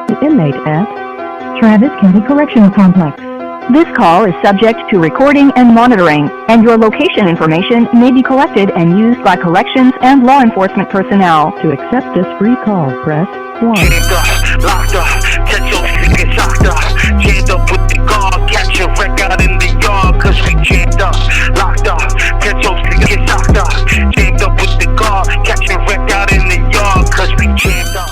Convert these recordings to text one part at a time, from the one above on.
The inmate at Travis County Correctional Complex. This call is subject to recording and monitoring, and your location information may be collected and used by corrections and law enforcement personnel. To accept this free call, press 1. Jammed up, locked up, catch your get shocked up. Jammed up with the guard, catch your wreck out in the yard, cause we jammed up, locked up, catch your get shocked up. Jammed up with the guard, catch your wreck out in the yard, cause we jammed up.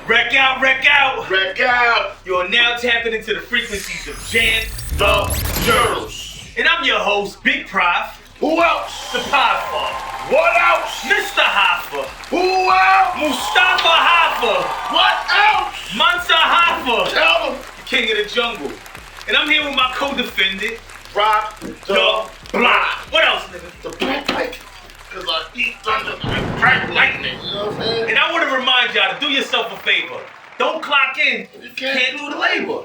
Wreck out, wreck out! Wreck out! You are now tapping into the frequencies of JammedUp Journals. And I'm your host, Big Prof. Who else? The Podfather. What else? Mr. Hoffa. Who else? Mustafa Hoffa. What else? Mansa Hoffa. Tell them. The king of the jungle. And I'm here with my co-defendant, RocTheBlock. What else, nigga? The black light. Cause I eat thunder and crack lightning. You know what I'm saying? And I want to remind y'all to do yourself a favor. Don't clock in. You can't do the labor.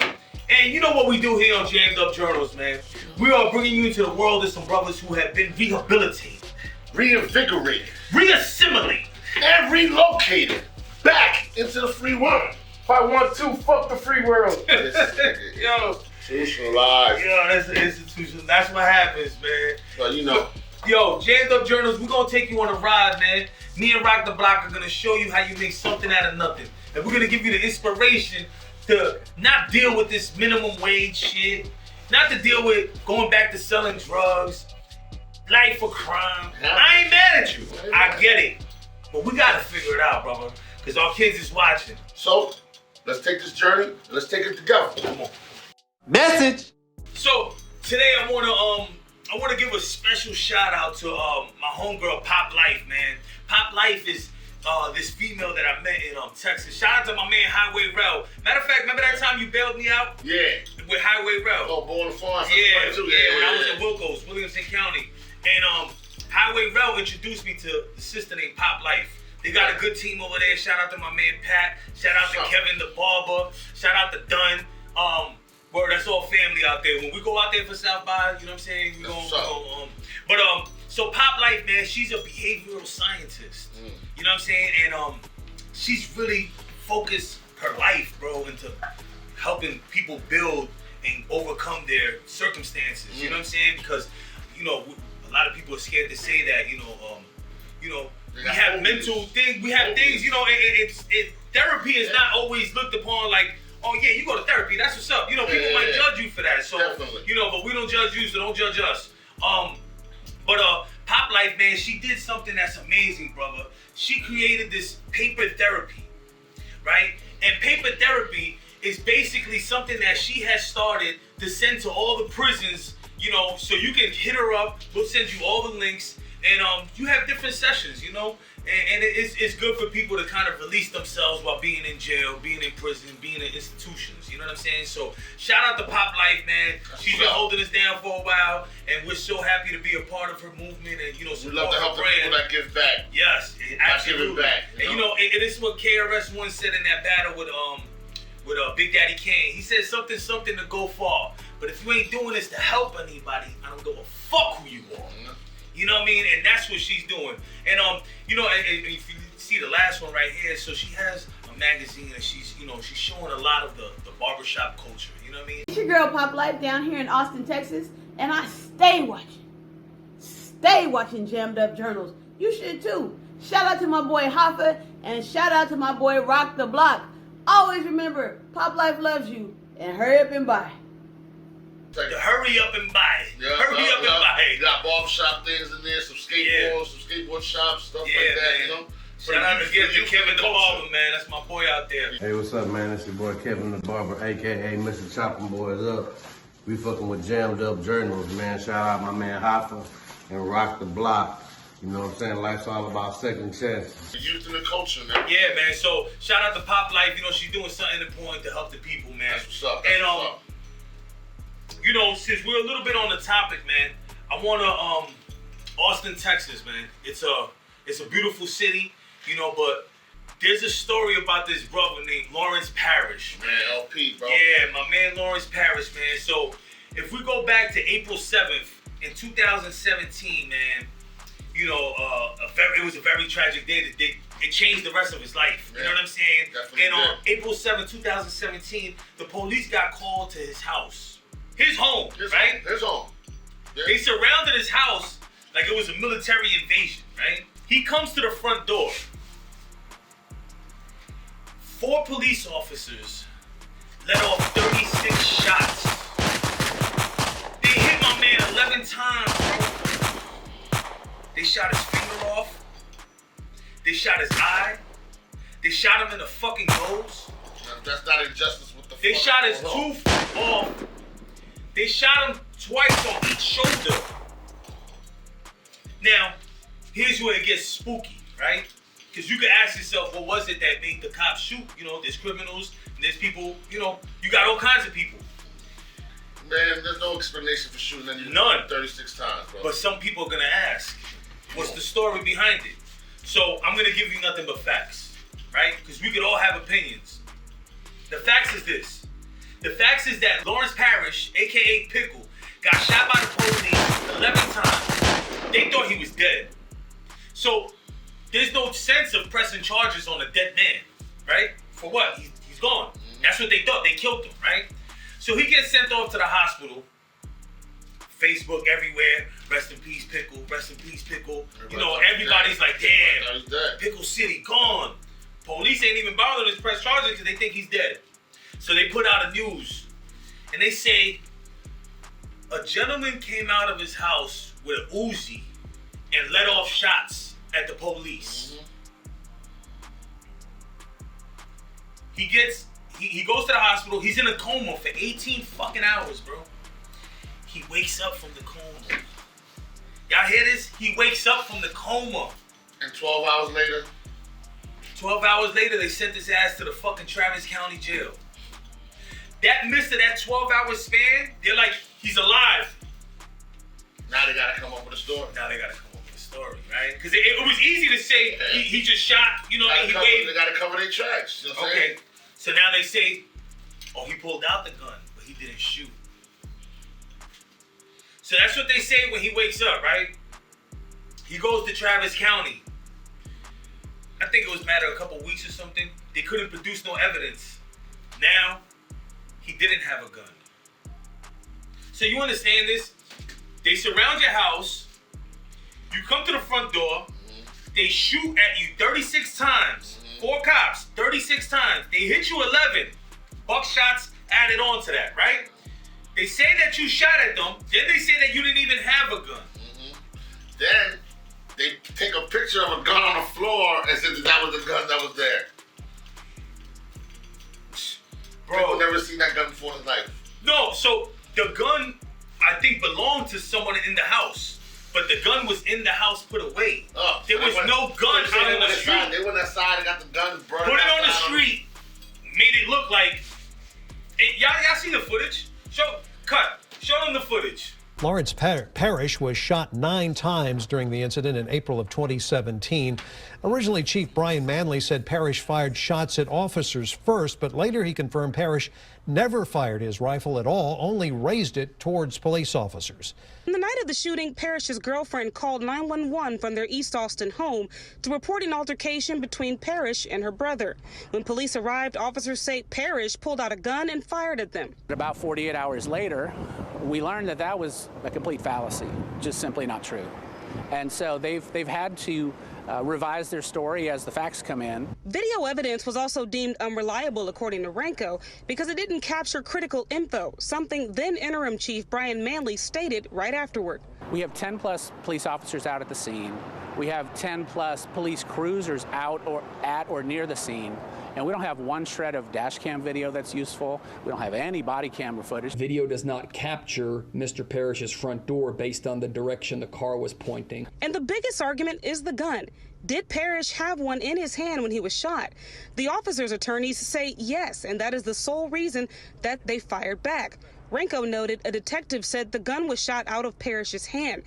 And you know what we do here on JammedUp Journals, man? We are bringing you into the world of some brothers who have been rehabilitated, Reinvigorated. reassimilated, And relocated back into the free world. If I want to, fuck the free world. Yo, Institutionalized. that's an institution. That's what happens, man. Well, you know. Yo, JammedUp Journals, we're gonna take you on a ride, man. Me and RocTheBlock are gonna show you how you make something out of nothing. And we're gonna give you the inspiration to not deal with this minimum wage shit, not to deal with going back to selling drugs, life of crime. I ain't mad at you. I get it. But we gotta figure it out, brother. Cause our kids is watching. So, let's take this journey and let's take it together. Come on. Message. So today I wanna give a special shout out to my homegirl Pop Life, man. Pop Life is this female that I met in Texas. Shout out to my man Highway Rel. Matter of fact, remember that time you bailed me out? Yeah. With Highway Rel. Oh, born on the farm. Yeah, Too. when I was in Wilkos, Williamson County. And Highway Rel introduced me to a sister named Pop Life. They got a good team over there. Shout out to my man Pat. Shout out to Kevin the Barber. Shout out to Dunn. Word, that's all family out there. When we go out there for South by, you know what I'm saying? So Pop Life, man, she's a behavioral scientist. You know what I'm saying? And she's really focused her life, bro, into helping people build and overcome their circumstances. You know what I'm saying? Because, you know, a lot of people are scared to say that, you know, we have mental things, we have things, you know, therapy is not always looked upon like, oh yeah, you go to therapy, that's what's up. You know, people might judge you for that. So, definitely. you know, but we don't judge you, so don't judge us. But Pop Life, man, she did something that's amazing, brother. She created this paper therapy, right? And paper therapy is basically something that she has started to send to all the prisons, you know, so you can hit her up, we'll send you all the links, and you have different sessions, you know, and it's good for people to kind of release themselves while being in jail, being in prison, being in institutions, you know what I'm saying? So shout out to Pop Life, man. She's been holding us down for a while, and we're so happy to be a part of her movement and, you know, We support love to her help the brand. people that give back. Yes, absolutely. Give it back, And you know, and this is what KRS One said in that battle with Big Daddy Kane. He said something to go far. But if you ain't doing this to help anybody, I don't give a fuck who you are. You know what I mean? And that's what she's doing. And you know, and if you see the last one right here, so she has a magazine and she's showing a lot of the barbershop culture. You know what I mean? It's your girl Pop Life down here in Austin, Texas, and I stay watching JammedUp Journals. You should too. Shout out to my boy Hoffa and shout out to my boy RocTheBlock. Always remember, Pop Life loves you, and hurry up and buy. Hurry up and buy. Hurry up and buy. You got barbershop things in there, some skateboards, some skateboard shops, stuff like that, man. you know? Shout out again to Kevin the Barber, man. That's my boy out there. Hey, what's up, man? It's your boy Kevin the Barber, aka Mr. Chopping Boys Up. We fucking with JammedUp Journals, man. Shout out my man Hoffa and RocTheBlock. You know what I'm saying? Life's all about second chances. The youth and the culture, man. Yeah, man. So shout out to Pop Life. You know, she's doing something important to help the people, man. That's what's up. You know, since we're a little bit on the topic, man, I wanna Austin, Texas, man. It's a beautiful city, you know, but there's a story about this brother named Lawrence Parrish. Man, LP, bro. Yeah, my man Lawrence Parrish, man. So if we go back to April 7th in 2017, man, you know, it was a very tragic day. It changed the rest of his life. You know what I'm saying? Definitely and on April 7, 2017, the police got called to his house. His home, right? His home. Yeah. They surrounded his house like it was a military invasion, right? He comes to the front door. 4 police officers let off 36 shots. They hit my man 11 times, bro. They shot his finger off. They shot his eye. They shot him in the fucking nose. That's not injustice. What the fuck? They shot his tooth off. They shot him twice on each shoulder. Now, here's where it gets spooky, right? Because you can ask yourself, what was it that made the cops shoot? You know, there's criminals, and there's people, you know, you got all kinds of people. Man, there's no explanation for shooting anyone. None. 36 times, bro. But some people are gonna ask, what's the story behind it? So I'm gonna give you nothing but facts, right? Because we could all have opinions. The facts is this. The facts is that Lawrence Parrish, aka Pickle, got shot by the police 11 times. They thought he was dead. So there's no sense of pressing charges on a dead man, right? For what? He's gone. That's what they thought. They killed him, right? So he gets sent off to the hospital. Facebook everywhere. Rest in peace, Pickle. Rest in peace, Pickle. You know, everybody's like, damn, Pickle City gone. Police ain't even bothering to press charges because they think he's dead. So they put out a news. And they say, a gentleman came out of his house with a Uzi and let off shots at the police. He goes to the hospital. He's in a coma for 18 fucking hours, bro. He wakes up from the coma. Y'all hear this? He wakes up from the coma. And 12 hours later? 12 hours later, they sent his ass to the fucking Travis County jail. That midst of that 12-hour span, they're like, he's alive. Now they gotta come up with a story. Right? Because it was easy to say he just shot, you know, they gotta cover their tracks. You know what I'm saying? So now they say, oh, he pulled out the gun, but he didn't shoot. So that's what they say when he wakes up, right? He goes to Travis County. I think it was a matter of a couple weeks or something. They couldn't produce no evidence. Now, he didn't have a gun. So you understand this? They surround your house. You come to the front door. They shoot at you 36 times. 4 cops, 36 times. They hit you 11. Buckshots added on to that, right? They say that you shot at them. Then they say that you didn't even have a gun. Then they take a picture of a gun on the floor and say that was the gun that was there. Bro, people never seen that gun before in his life. No, so the gun, I think, belonged to someone in the house. But the gun was in the house put away. There was no gun out on the street. They went outside and got the gun burned. Put it on the street. Made it look like... Hey, y'all see the footage? Show them the footage. Lawrence Parrish was shot 9 times during the incident in April of 2017. Originally, Chief Brian Manley said Parrish fired shots at officers first, but later he confirmed Parrish never fired his rifle at all, only raised it towards police officers. On the night of the shooting, Parrish's girlfriend called 911 from their East Austin home to report an altercation between Parrish and her brother. When police arrived, officers say Parrish pulled out a gun and fired at them. About 48 hours later, we learned that that was a complete fallacy, just simply not true. And so they've had to revise their story as the facts come in. Video evidence was also deemed unreliable, according to Ranco, because it didn't capture critical info, something then interim chief Brian Manley stated right afterward. We have 10 plus police officers out at the scene. We have 10 plus police cruisers out or at or near the scene. And we don't have one shred of dash cam video that's useful. We don't have any body camera footage. Video does not capture Mr. Parrish's front door based on the direction the car was pointing. And the biggest argument is the gun. Did Parrish have one in his hand when he was shot? The officer's attorneys say yes, and that is the sole reason that they fired back. Ranco noted a detective said the gun was shot out of Parrish's hand.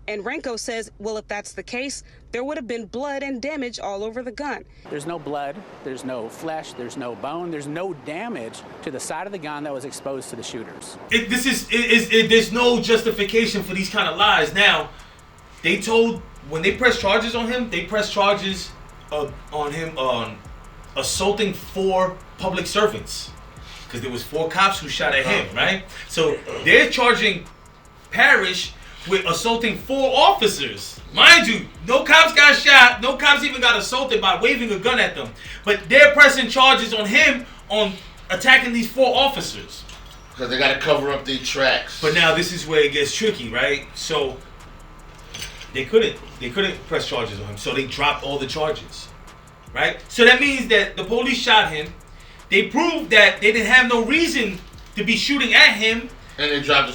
And Ranco says, well, if that's the case, there would have been blood and damage all over the gun. There's no blood, there's no flesh, there's no bone, there's no damage to the side of the gun that was exposed to the shooters. There's no justification for these kind of lies. Now, when they press charges on him, they press charges on him on assaulting 4 public servants. Because there was 4 cops who shot at him, right? So they're charging Parrish with assaulting 4 officers. Mind you, no cops got shot, no cops even got assaulted by waving a gun at them. But they're pressing charges on him on attacking these 4 officers. Because they got to cover up their tracks. But now this is where it gets tricky, right? So they couldn't press charges on him, so they dropped all the charges, right? So that means that the police shot him. They proved that they didn't have no reason to be shooting at him. And they dropped the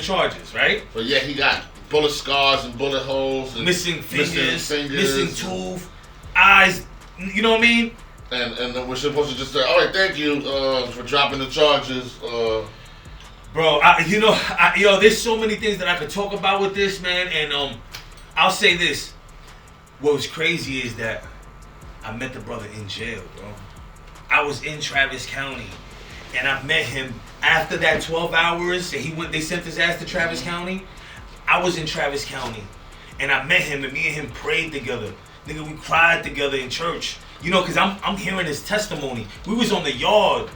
charges. Right? But yeah, he got bullet scars and bullet holes. And missing fingers, missing tooth, eyes, you know what I mean? And then we're supposed to just say, all right, thank you for dropping the charges. Bro, there's so many things that I could talk about with this, man. And I'll say this. What was crazy is that I met the brother in jail, bro. I was in Travis County, and I met him after that 12 hours. And they sent his ass to Travis County. I was in Travis County, and I met him, and me and him prayed together. Nigga, we cried together in church. You know, because I'm hearing his testimony. We was on the yard,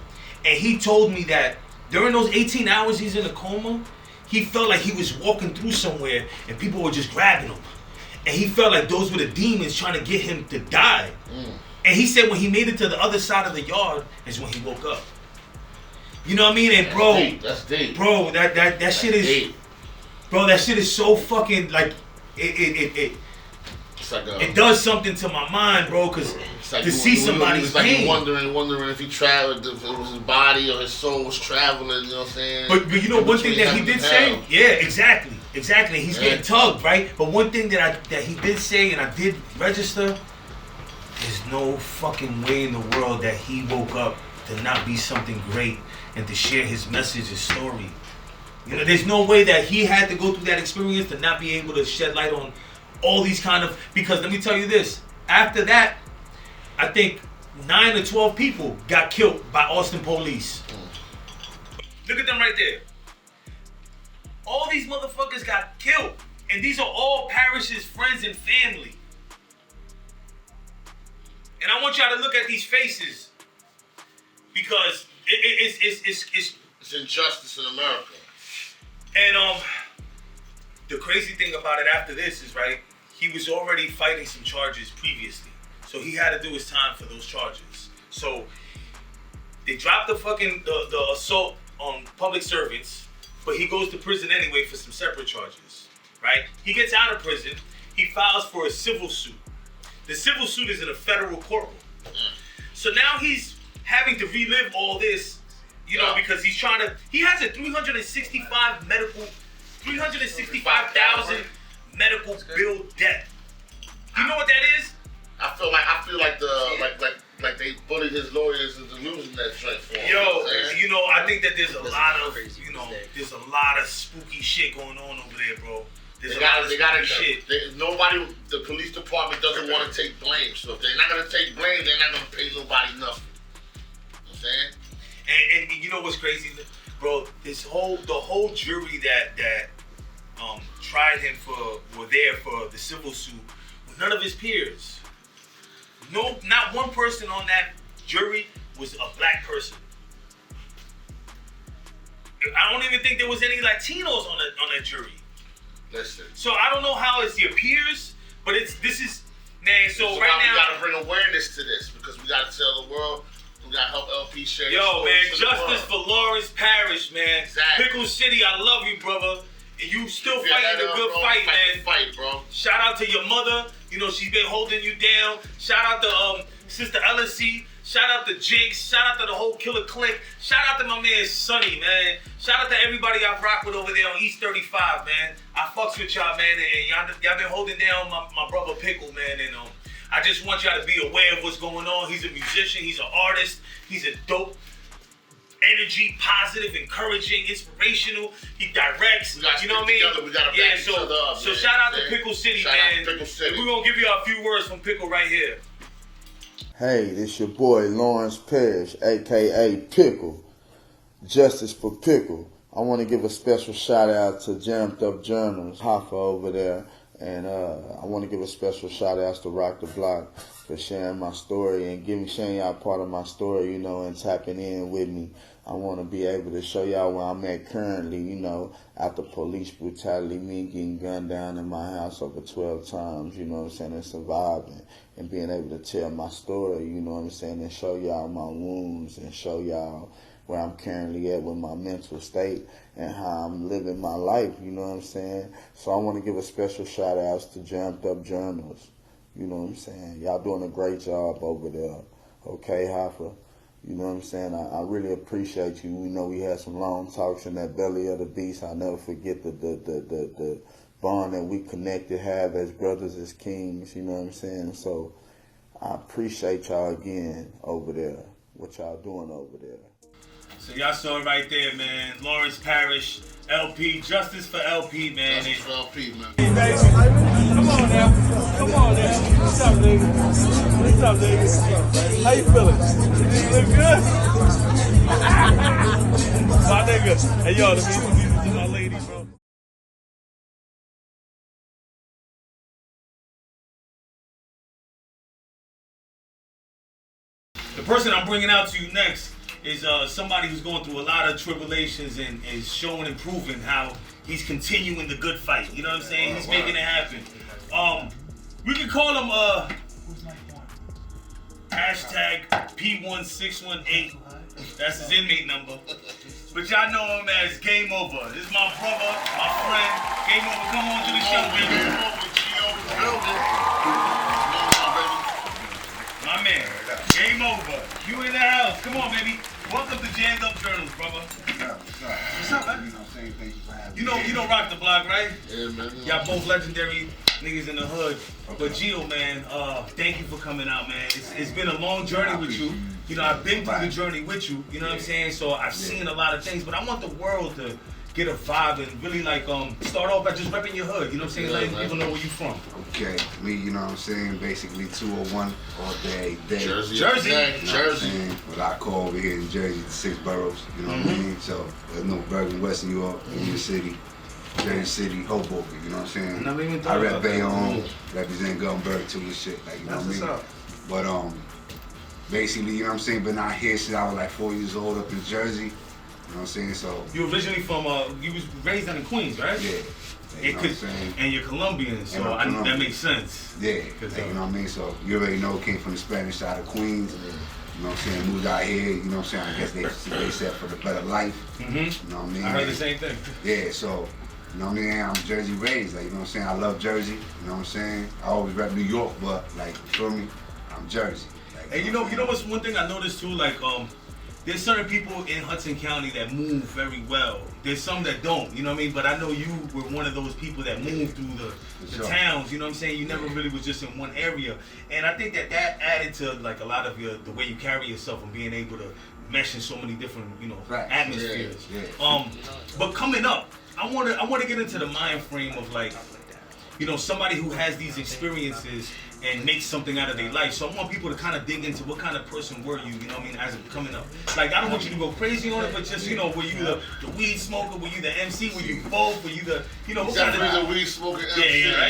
and he told me that during those 18 hours he's in a coma, he felt like he was walking through somewhere, and people were just grabbing him. And he felt like those were the demons trying to get him to die. And he said when he made it to the other side of the yard is when he woke up. You know what I mean? And bro, that's deep. Bro, that shit is deep. Bro, that shit is so fucking like it does something to my mind, bro, because like to see somebody's pain. Wondering if he traveled, if it was his body or his soul was traveling, you know what I'm saying? But you know one thing that he did say? Yeah, exactly. He's getting tugged, right? But one thing that he did say, and I did register, there's no fucking way in the world that he woke up to not be something great and to share his message, his story. You know, there's no way that he had to go through that experience to not be able to shed light on all these kind of... Because let me tell you this. After that, I think 9 or 12 people got killed by Austin police. Look at them right there. All these motherfuckers got killed. And these are all Parrish's friends and family. And I want y'all to look at these faces because it's injustice in America. And the crazy thing about it after this is, right, he was already fighting some charges previously. So he had to do his time for those charges. So they dropped the assault on public servants, but he goes to prison anyway for some separate charges, right? He gets out of prison, he files for a civil suit. The civil suit is in a federal courtroom. So now he's having to relive all this, you know, because he has a $365,000 medical bill debt. You know what that is? I feel like they bullied his lawyers into losing that joint for him. Yo, I think that there's a lot of spooky shit going on over there, bro. The police department doesn't want to take blame. So if they're not going to take blame, they're not going to pay nobody nothing. You know what I'm saying? And you know what's crazy, bro? The whole jury that tried him were there for the civil suit. None of his peers. No, not one person on that jury was a black person. I don't even think there was any Latinos on that jury. Listen. So I don't know how it's your peers, but this is man. So right now we gotta bring awareness to this because we gotta tell the world. We gotta help LP share. Yo, man, justice for Lawrence Parrish, man. Exactly. Pickle City, I love you, brother. And you still fighting a good fight, man. Fight, bro. Shout out to your mother. You know she's been holding you down. Shout out to Sister LSC. Shout out to Jinx. Shout out to the whole Killer Clique. Shout out to my man Sonny, man. Shout out to everybody I rock with over there on East 35, man. I fucks with y'all, man, and y'all been holding down my brother Pickle, man, and I just want y'all to be aware of what's going on. He's a musician. He's an artist. He's a dope, energy, positive, encouraging, inspirational. He directs. You know what I mean? We gotta back each other up, so man. shout out to Pickle City, man. Pickle City. We're gonna give you a few words from Pickle right here. Hey, this your boy Lawrence Parrish, a.k.a. Pickle. Justice for Pickle. I want to give a special shout out to JammedUp Journals, Hoffa over there. And I want to give a special shout out to RocTheBlock for sharing my story and sharing y'all part of my story, you know, and tapping in with me. I want to be able to show y'all where I'm at currently, you know, after police brutality, me getting gunned down in my house over 12 times, you know what I'm saying, and surviving and being able to tell my story, you know what I'm saying, and show y'all my wounds and show y'all where I'm currently at with my mental state and how I'm living my life, you know what I'm saying. So I want to give a special shout outs to JammedUp Journals, you know what I'm saying. Y'all doing a great job over there, okay, Hoffa? You know what I'm saying? I really appreciate you. We know we had some long talks in that belly of the beast. I'll never forget the bond that we connected, have as brothers, as kings, you know what I'm saying? So I appreciate y'all again over there, what y'all doing over there. So y'all saw it right there, man. Lawrence Parrish, LP, justice for LP, man. Justice for LP, man. Hey, baby. Come on now. Come on now. What's up, nigga? What's up, nigga? How you feeling? You look good? My nigga. Hey, yo, let me introduce you to my lady, bro. The person I'm bringing out to you next is somebody who's going through a lot of tribulations and is showing and proving how he's continuing the good fight. You know what I'm saying? He's making it happen. We can call him hashtag P1618. That's his inmate number. But y'all know him as Game Over. This is my brother, my friend. Game Over, come on to the show, baby. My man, Game Over. You in the house. Come on, baby. Welcome to JammedUp Journals, brother. What's up, man? You know RocTheBlock, right? Yeah, man. Y'all both legendary niggas in the hood. But Gio, man, thank you for coming out, man. It's been a long journey with you. You know, I've been through the journey with you. You know what I'm saying? So I've seen a lot of things, but I want the world to get a vibe and really like start off by just repping your hood. You know what I'm saying? Letting people know where you from. Okay, me, you know what I'm saying? Basically 201 all day. Jersey. You know what I'm saying? What I call over here in Jersey, the 6 boroughs. You know what I mean? So there's no Bergen, West New York, Union City, Jersey City, Hoboken. You know what I'm saying? I rep Bayonne, represent Gunberg too and shit. Like, you know what I mean? But basically, you know what I'm saying? Been out here since I was like 4 years old up in Jersey. You know what I'm saying? So you originally from you was raised down in Queens, right? Yeah. You know what I'm saying? And you're Colombian, so that makes sense. Yeah, you know what I mean? So you already know, came from the Spanish side of Queens. You know what I'm saying? Moved out here, you know what I'm saying? I guess they said for the better life. You know what I mean? I heard the same thing. Yeah, so, you know what I mean? I'm Jersey raised, like, you know what I'm saying? I love Jersey, you know what I'm saying? I always rep New York, but, like, you feel me? I'm Jersey. Like, and you know what's one thing I noticed too, like, there's certain people in Hudson County that move very well. There's some that don't, you know what I mean? But I know you were one of those people that moved through the towns, you know what I'm saying? You never really was just in one area. And I think that added to like a lot of the way you carry yourself and being able to mesh in so many different, you know, atmospheres. But coming up, I wanna get into the mind frame of like, you know, somebody who has these experiences and makes something out of their life. So I want people to kind of dig into what kind of person were you, you know what I mean, as it coming up. Like, I don't want you to go crazy on it, but just, you know, were you the weed smoker? Were you the MC? Were you both? Were you the, you know, what kind of... the weed smoker MC. Yeah,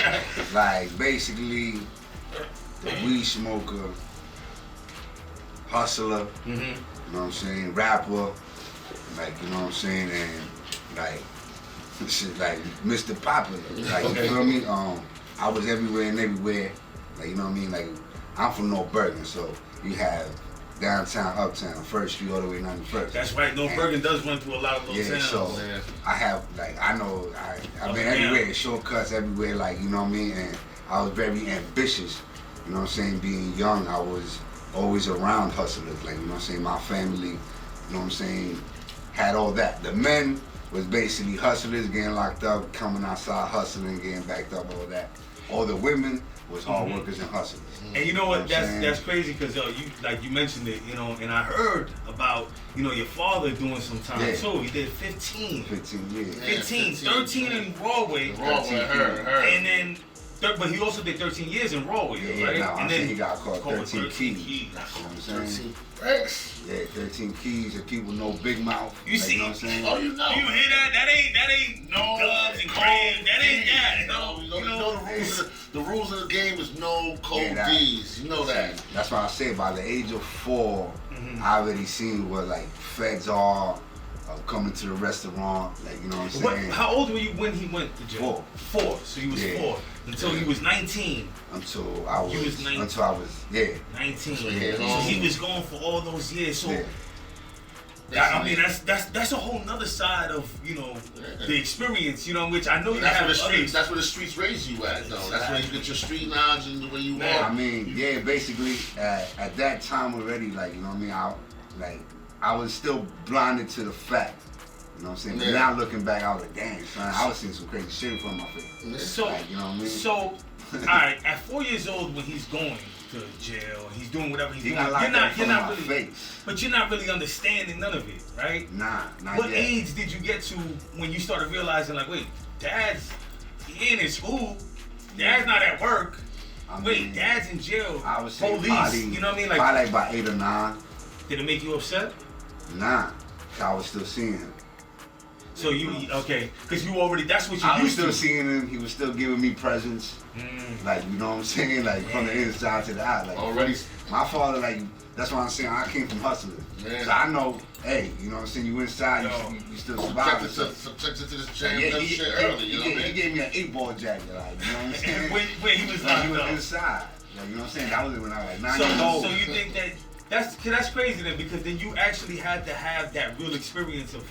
right? Like, basically, the weed smoker, hustler, you know what I'm saying, rapper, like, you know what I'm saying, and, like, shit, like, Mr. Popular, like, you feel me? I was everywhere and everywhere, like, you know what I mean? Like, I'm from North Bergen, so you have downtown, uptown, 1st Street all the way 91st. That's right, North Bergen does run through a lot of those towns. So I have, like, I know, I've been everywhere, shortcuts everywhere, like, you know what I mean? And I was very ambitious, you know what I'm saying? Being young, I was always around hustlers, like, you know what I'm saying? My family, you know what I'm saying, had all that. The men was basically hustlers, getting locked up, coming outside, hustling, getting backed up, all that. All the women was hard workers and hustlers. And you know what? That's crazy because you mentioned it, you know, and I heard about, you know, your father doing some time too. He did 15 years. 13 in Broadway. Herrera. And then But he also did 13 years in Raw with you, right? No, and I then think he got caught 13 keys. keys. You know what I'm saying? Thanks. Yeah, 13 keys, and people know Big Mouth. You see? You know what I'm saying? Oh, you know. You hear that? That ain't no gloves and cream. That ain't that. No, You know the rules of the game is no cold Yeah, D's. You know that. That's why I say by the age of 4, I already seen what like feds are coming to the restaurant. Like, you know what I'm saying? How old were you when he went to jail? 4. So he was 4 until he was 19. Until I was. You was 19. Until I was 19. So, So he was gone for all those years. So I mean that's a whole nother side of the experience. Which I know you That's have. where the streets. That's where the streets raise you at, though. That's where you get your street knowledge and the way you walk. I mean, yeah, basically at that time already, like, you know what I mean, I was still blinded to the fact. You know what I'm saying? But now looking back, I was like, damn, son, I was seeing some crazy shit in front of my face. So, like, you know what I mean? So, all right, at 4 years old when he's going to jail, he's doing whatever he's doing. You're not really, face. But you're not really understanding none of it, right? Nah, not What yet. age did you get to when you started realizing, like, wait, Dad's in his school, Dad's not at work. Wait, Dad's in jail. I was saying police. probably, You know what I mean? Probably like by 8 or 9. Did it make you upset? Nah, 'cause I was still seeing him. So because you already, that's what you I was used still to. seeing him. He was still giving me presents. Like, you know what I'm saying? Like, from the inside to the out. Like, already. My father, like, that's what I'm saying. I came from hustling. So I know, hey, you know what I'm saying? You inside, you still surviving. Subjected to this jam shit early, you know what I mean? He gave me an 8-ball jacket, like, you know what I'm saying? when he was locked up. Inside. Like, you know what I'm saying? That was when I was like 9 years old. So you think that's crazy then, because then you actually had to have that real experience of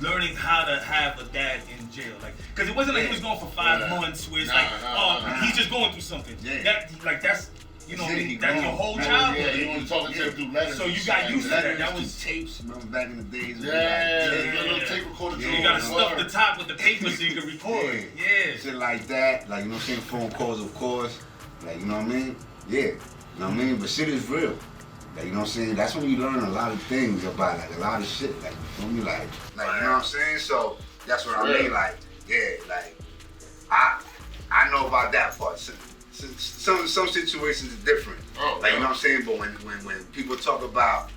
learning how to have a dad in jail, like, because it wasn't like he was going for 5 months where it's he's just going through something. That's that's your whole childhood. Yeah, you want to talk to him through letters. So you got used to that. That was tapes. Remember back in the days? Little tape recorder. You gotta stuff the top with the paper so you can record. Yeah. Shit like that. Like, you know what I'm saying? Phone calls, of course. Like, you know what I mean? Yeah. You know what I mean? But shit is real. Like, you know what I'm saying? That's when you learn a lot of things about, like, a lot of shit. Like, you feel me? Like, you know what I'm saying? So, that's what I mean. Like, yeah, like, I know about that part. Some situations is different. Like, you know what I'm saying? But when people talk about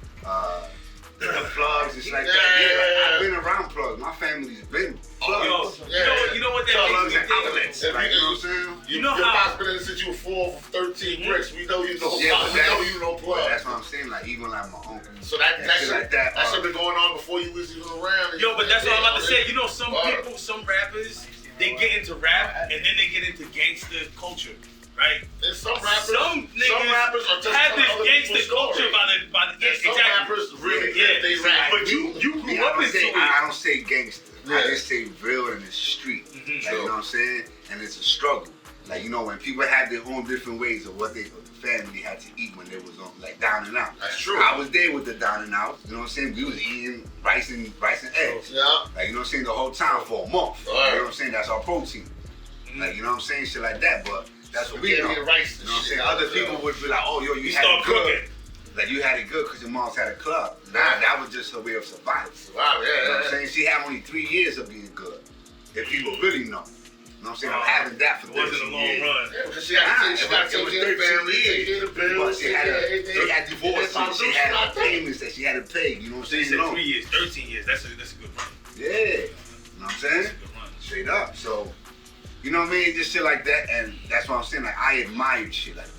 the plugs, it's like that. Like, I've been around plugs. My family's been plugs. You know what that plugs makes me and think? outlets. Like, you know what I'm saying? You know your how pop's been in the city with 4 for 13 bricks. We know you know. Yeah, We know you know plugs. That's what I'm saying. Like, even like my uncle. So that shit like that. That shit been going on before you was even around. But that's what I'm about to say. You know, some people, some rappers, they get into rap and then they get into gangster culture, right? And some rappers are just have this gangster culture by the some rappers really get they rap. But you grew up into it. I don't say gangster. I just say real in the street. Like, you know what I'm saying? And it's a struggle. Like, you know, when people had their own different ways of what the family had to eat when they was on, like, down and out. That's true. I was there with the down and out. You know what I'm saying? We was eating rice and eggs. Yeah. Like, you know what I'm saying? The whole time for a month. You know what I'm saying? That's our protein. Like, you know what I'm saying? Shit like that. But that's what we know. You know what I'm saying? Other people would be like, oh, yo, you had it good. Like, you had it good because your mom's had a club. Nah, that was just her way of survival. Wow, You know what I'm saying? She had only 3 years of being good. If people really know. You know what I'm saying? I'm having that for 13 years. It wasn't a long run. Yeah, because she had to take care of family, take care of the bills. She had divorces. She had payments that she had to pay. You know what I'm saying? So you said 3 years, 13 years. That's a good run. Yeah. You know what I'm saying? Straight up. So, you know what I mean? Just shit like that. And that's what I'm saying. Like, I admired shit like that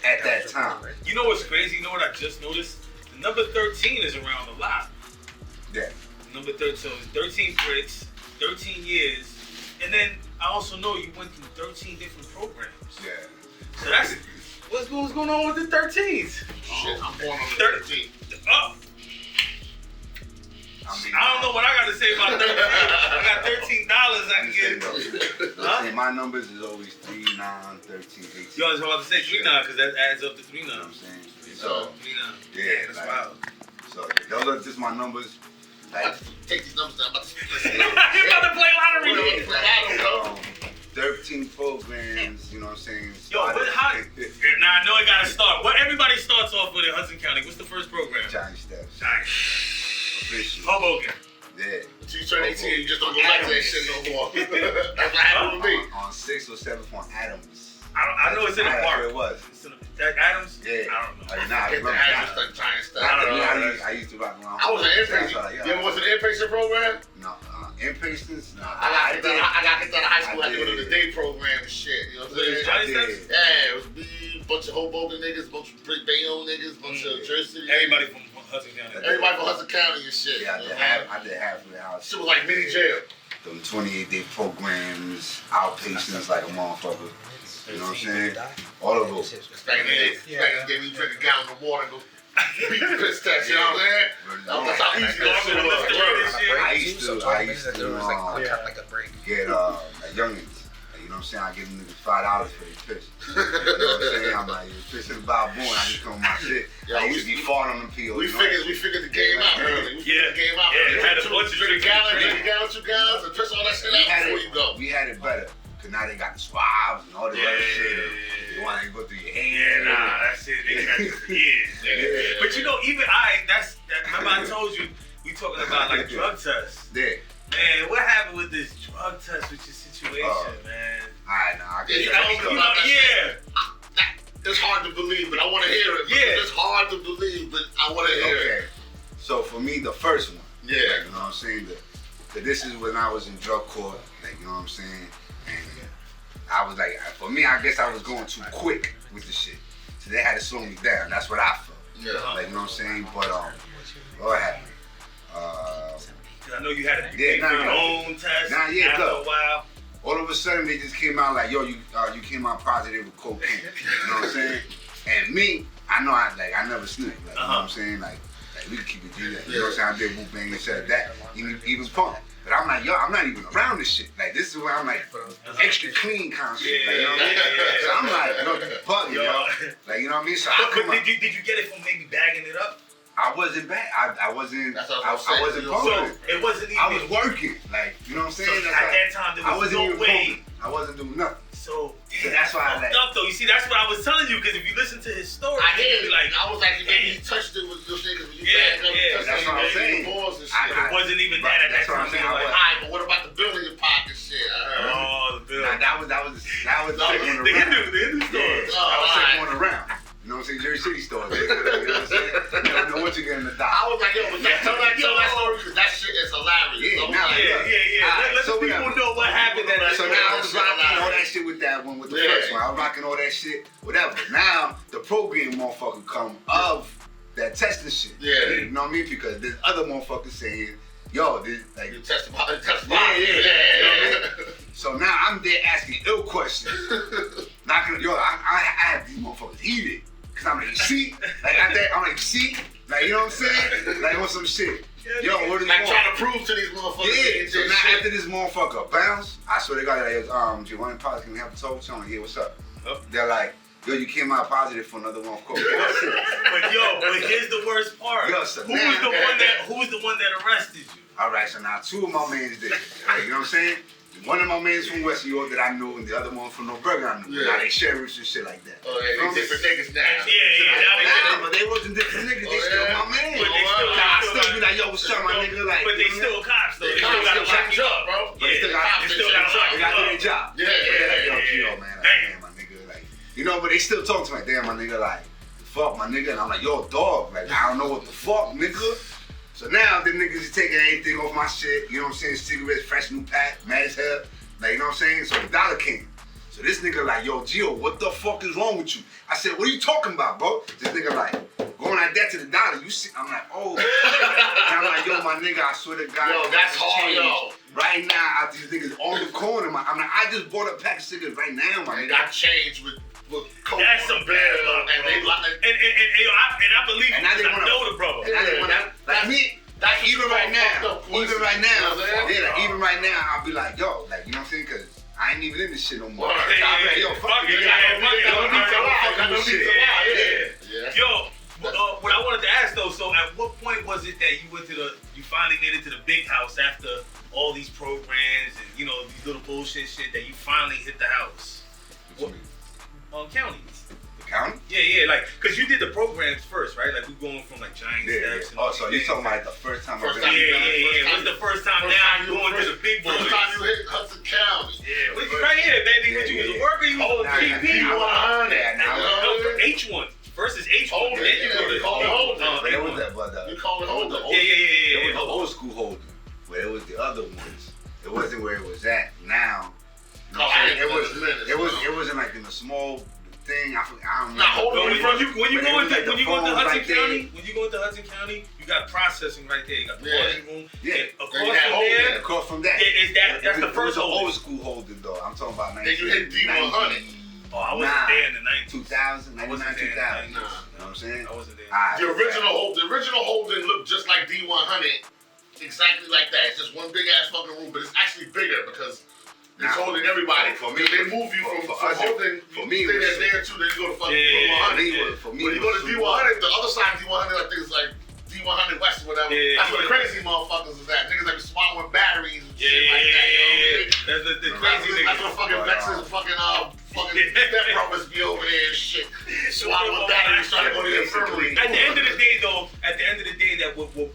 at that time. You know what's crazy? You know what I just noticed? The number 13 is around a lot. Yeah. Number 13, so it's 13 bricks, 13 years. And then I also know you went through 13 different programs. Yeah. So that's what's going on with the 13s. Shit, I'm born on the 13th. Oh. I don't know what I got to say about 13. I got $13 I can get. My numbers is always 3, 9, 13, 18. You always about to say 3, 9 because that adds up to 3, 9. You know what I'm saying? So 3, 9. Yeah, that's like, wild. So those are just my numbers. I'm about to take these numbers down. I'm about to You're about to play lottery. 13 programs, you know what I'm saying? Yo, but how? Now I know it gotta start. What everybody starts off with in Hudson County. What's the first program? Giant Steps. Official. Hoboken. Yeah. Until you turn 18, you just don't go back to that shit no more. That's what happened with me. On 6th or 7th on Adams. I know it's in the park. It was. It's in the Adams? Yeah. I don't know. Nah, Get the address, like giant stuff. I used to rock around. I was an inpatient. You ever was an inpatient program? No, inpatients? No. I got kicked out of high school. I had to go to the day program and shit. You know what I'm saying? Yeah, it was me, a bunch of Hoboken niggas, a bunch of Bayonne niggas, a bunch of Jersey. Everybody from Hudson County. Everybody from Hudson County and shit. Yeah, I did half of the house. Shit was like mini jail. Them 28-day programs, outpatients like a motherfucker. You know what I'm saying? All of those. Back in the day, we drink a gallon of water and go beat the piss test, you know what I'm saying? That's how easy that shit was. I used to get youngins. You know what I'm saying? I give them niggas $5 for their piss. You know what I'm saying? I'm like, you're pissing about boom, I just come with my shit. I used to be farting on them pills. We figured the game out early. We figured the game out early. Had a bunch of drink a gallon, 2 gallons, and piss all that shit out before you go. We had it better. Cause now they got the swabs and all this other shit. They want to go through your hands. Yeah, nah, that shit, they got this for years, nigga. But you know, even remember I told you, we talking about like drug tests. Yeah. Man, what happened with this drug test with your situation, man? Alright, nah, I get It's hard to believe, but I want to hear it. Yeah. It's hard to believe, but I want to hear it. So for me, the first one. Yeah. Like, you know what I'm saying? This is when I was in drug court. Like, you know what I'm saying? And I was like, for me, I guess I was going too quick with the shit. So they had to slow me down. That's what I felt. Yeah. Like, you know what I'm saying? But, what happened? I know you had to take your own test after a while. All of a sudden, they just came out like, yo, you came out positive with cocaine. You know what I'm saying? And me, I know I never snitched. Like, you know what I'm saying? Like we can keep it G. Like, you know what I'm saying? I did Wu Bang and said that. Even punk. But I'm like, yo, I'm not even around this shit. Like, this is where I'm like, extra clean kind of shit. Like, you know what I mean? So I'm like, yo, you bugging, yo. Like, you know what I mean? So but did you get it from maybe bagging it up? I wasn't bad. I wasn't. I wasn't so it wasn't even. I was working. Like, you know what I'm saying? So at that time, there was no way. I wasn't doing nothing. So that's why I like. Up though. You see, that's what I was telling you. Because if you listen to his story, I hear it. Like, I was like, maybe he touched it with your shit because you bagged up. That's what I'm saying. It wasn't even that at that time. Alright, but what about the bill in your pocket shit? Oh, the bill. That was the second one around. The Hindu story. That was the second one around. You know what I'm saying? Jersey City stores. You know what I'm saying? You don't know what you're getting in the dock. I was like, yo, but tell that story because that shit is hilarious. Yeah. Let the people know what happened. So now I was rocking all that shit with that one, with the first one. I was rocking all that shit, whatever. Now the program motherfucker come of that testing shit. Yeah. You know what I mean? Because there's other motherfuckers saying, yo, this like you test about it. So now I'm there asking ill questions. Not gonna, I have these motherfuckers heated. Cause I'm like, you see? Like I'm like, you see? Like, you know what I'm saying? Like on some shit. Yo, what is like trying to prove to these motherfuckers. Yeah, so now after this motherfucker bounce, I swear to God, like, Giovanni Potts, can we have a talk? So I'm like, yeah, what's up? They're like, yo, you came out positive for another one of coke. But here's the worst part. Yo, so who was the one that arrested you? Alright, so now two of my mans did. Like, you know what I'm saying? One of my mans from West New York that I knew, and the other one from No Burger I knew. Now they sheriffs and shit like that. Oh, yeah, they different niggas now. But they wasn't different niggas. They still my man. But they still, I still be like, yo, what's up, my nigga? Like, but they still cops, though. They still got to lock you up, bro. But they still got to do their job. Yeah. Man, damn, my nigga. Like, you know, but they still talk to me like, damn, my nigga, like, the fuck, my nigga. And I'm like, yo, dog. Like, I don't know what the fuck, nigga. So now the niggas is taking everything off my shit. You know what I'm saying? Cigarettes, fresh new pack, mad as hell. Like, you know what I'm saying? So the dollar came. So this nigga like, yo, Gio, what the fuck is wrong with you? I said, what are you talking about, bro? This nigga like, going like that to the dollar, you see? I'm like, oh. And I'm like, yo, my nigga, I swear to God. Yo, that's hard, yo. Right now, these niggas on the corner. I'm like, I just bought a pack of cigarettes right now, my nigga. Got changed with coke. That's some bad luck, and I believe it. I know the brother. And I didn't want to, like me. Like even right now, even right now, I'll be like, yo, like, you know what I'm saying? Cause I ain't even in this shit no more. I'll be like, yo, fuck it. Yo, what I wanted to ask though, so at what point was it that you finally made it to the big house after all these programs and, you know, these little bullshit shit that you finally hit the house? What you mean? Counties. County? Yeah, like, cause you did the programs first, right? Like we going from like giant steps. And so you talking about the first time? Yeah. What's the first time? Now I'm going to the big boys. First time you hit Hudson County. Yeah, right here, baby. What you was a worker? You was on GP. No, H1. First is H1. Then you go to But it was that, You call it holder. Yeah. It was the old school holder, but it was the other ones. It wasn't where it was at now. It wasn't like in a small thing. I don't know. When you go into Hudson County, you got processing right there. You got the washing room. Yeah. Across from that. That's the first old school holder though. I'm talking about 19. Then you hit D100. Oh, I wasn't there in the 90s. 2000, 99, 2000. You know what I'm saying? I wasn't there. The original Holden looked just like D100, exactly like that. It's just one big ass fucking room, but it's actually bigger because it's holding everybody. For me, they move you from Holden. For me, stay there too. Then you go to fucking D100. For me, when you go to D100, the other side of D100, I think it's like D100 West or whatever. That's where the crazy motherfuckers is at. Niggas like swallowing batteries and shit like that. You know what I mean? That's the crazy niggas. That's what fucking Vexes and fucking step brothers be over there and shit. Swallowing batteries trying to go to the infirmary. At the end of the day, though, that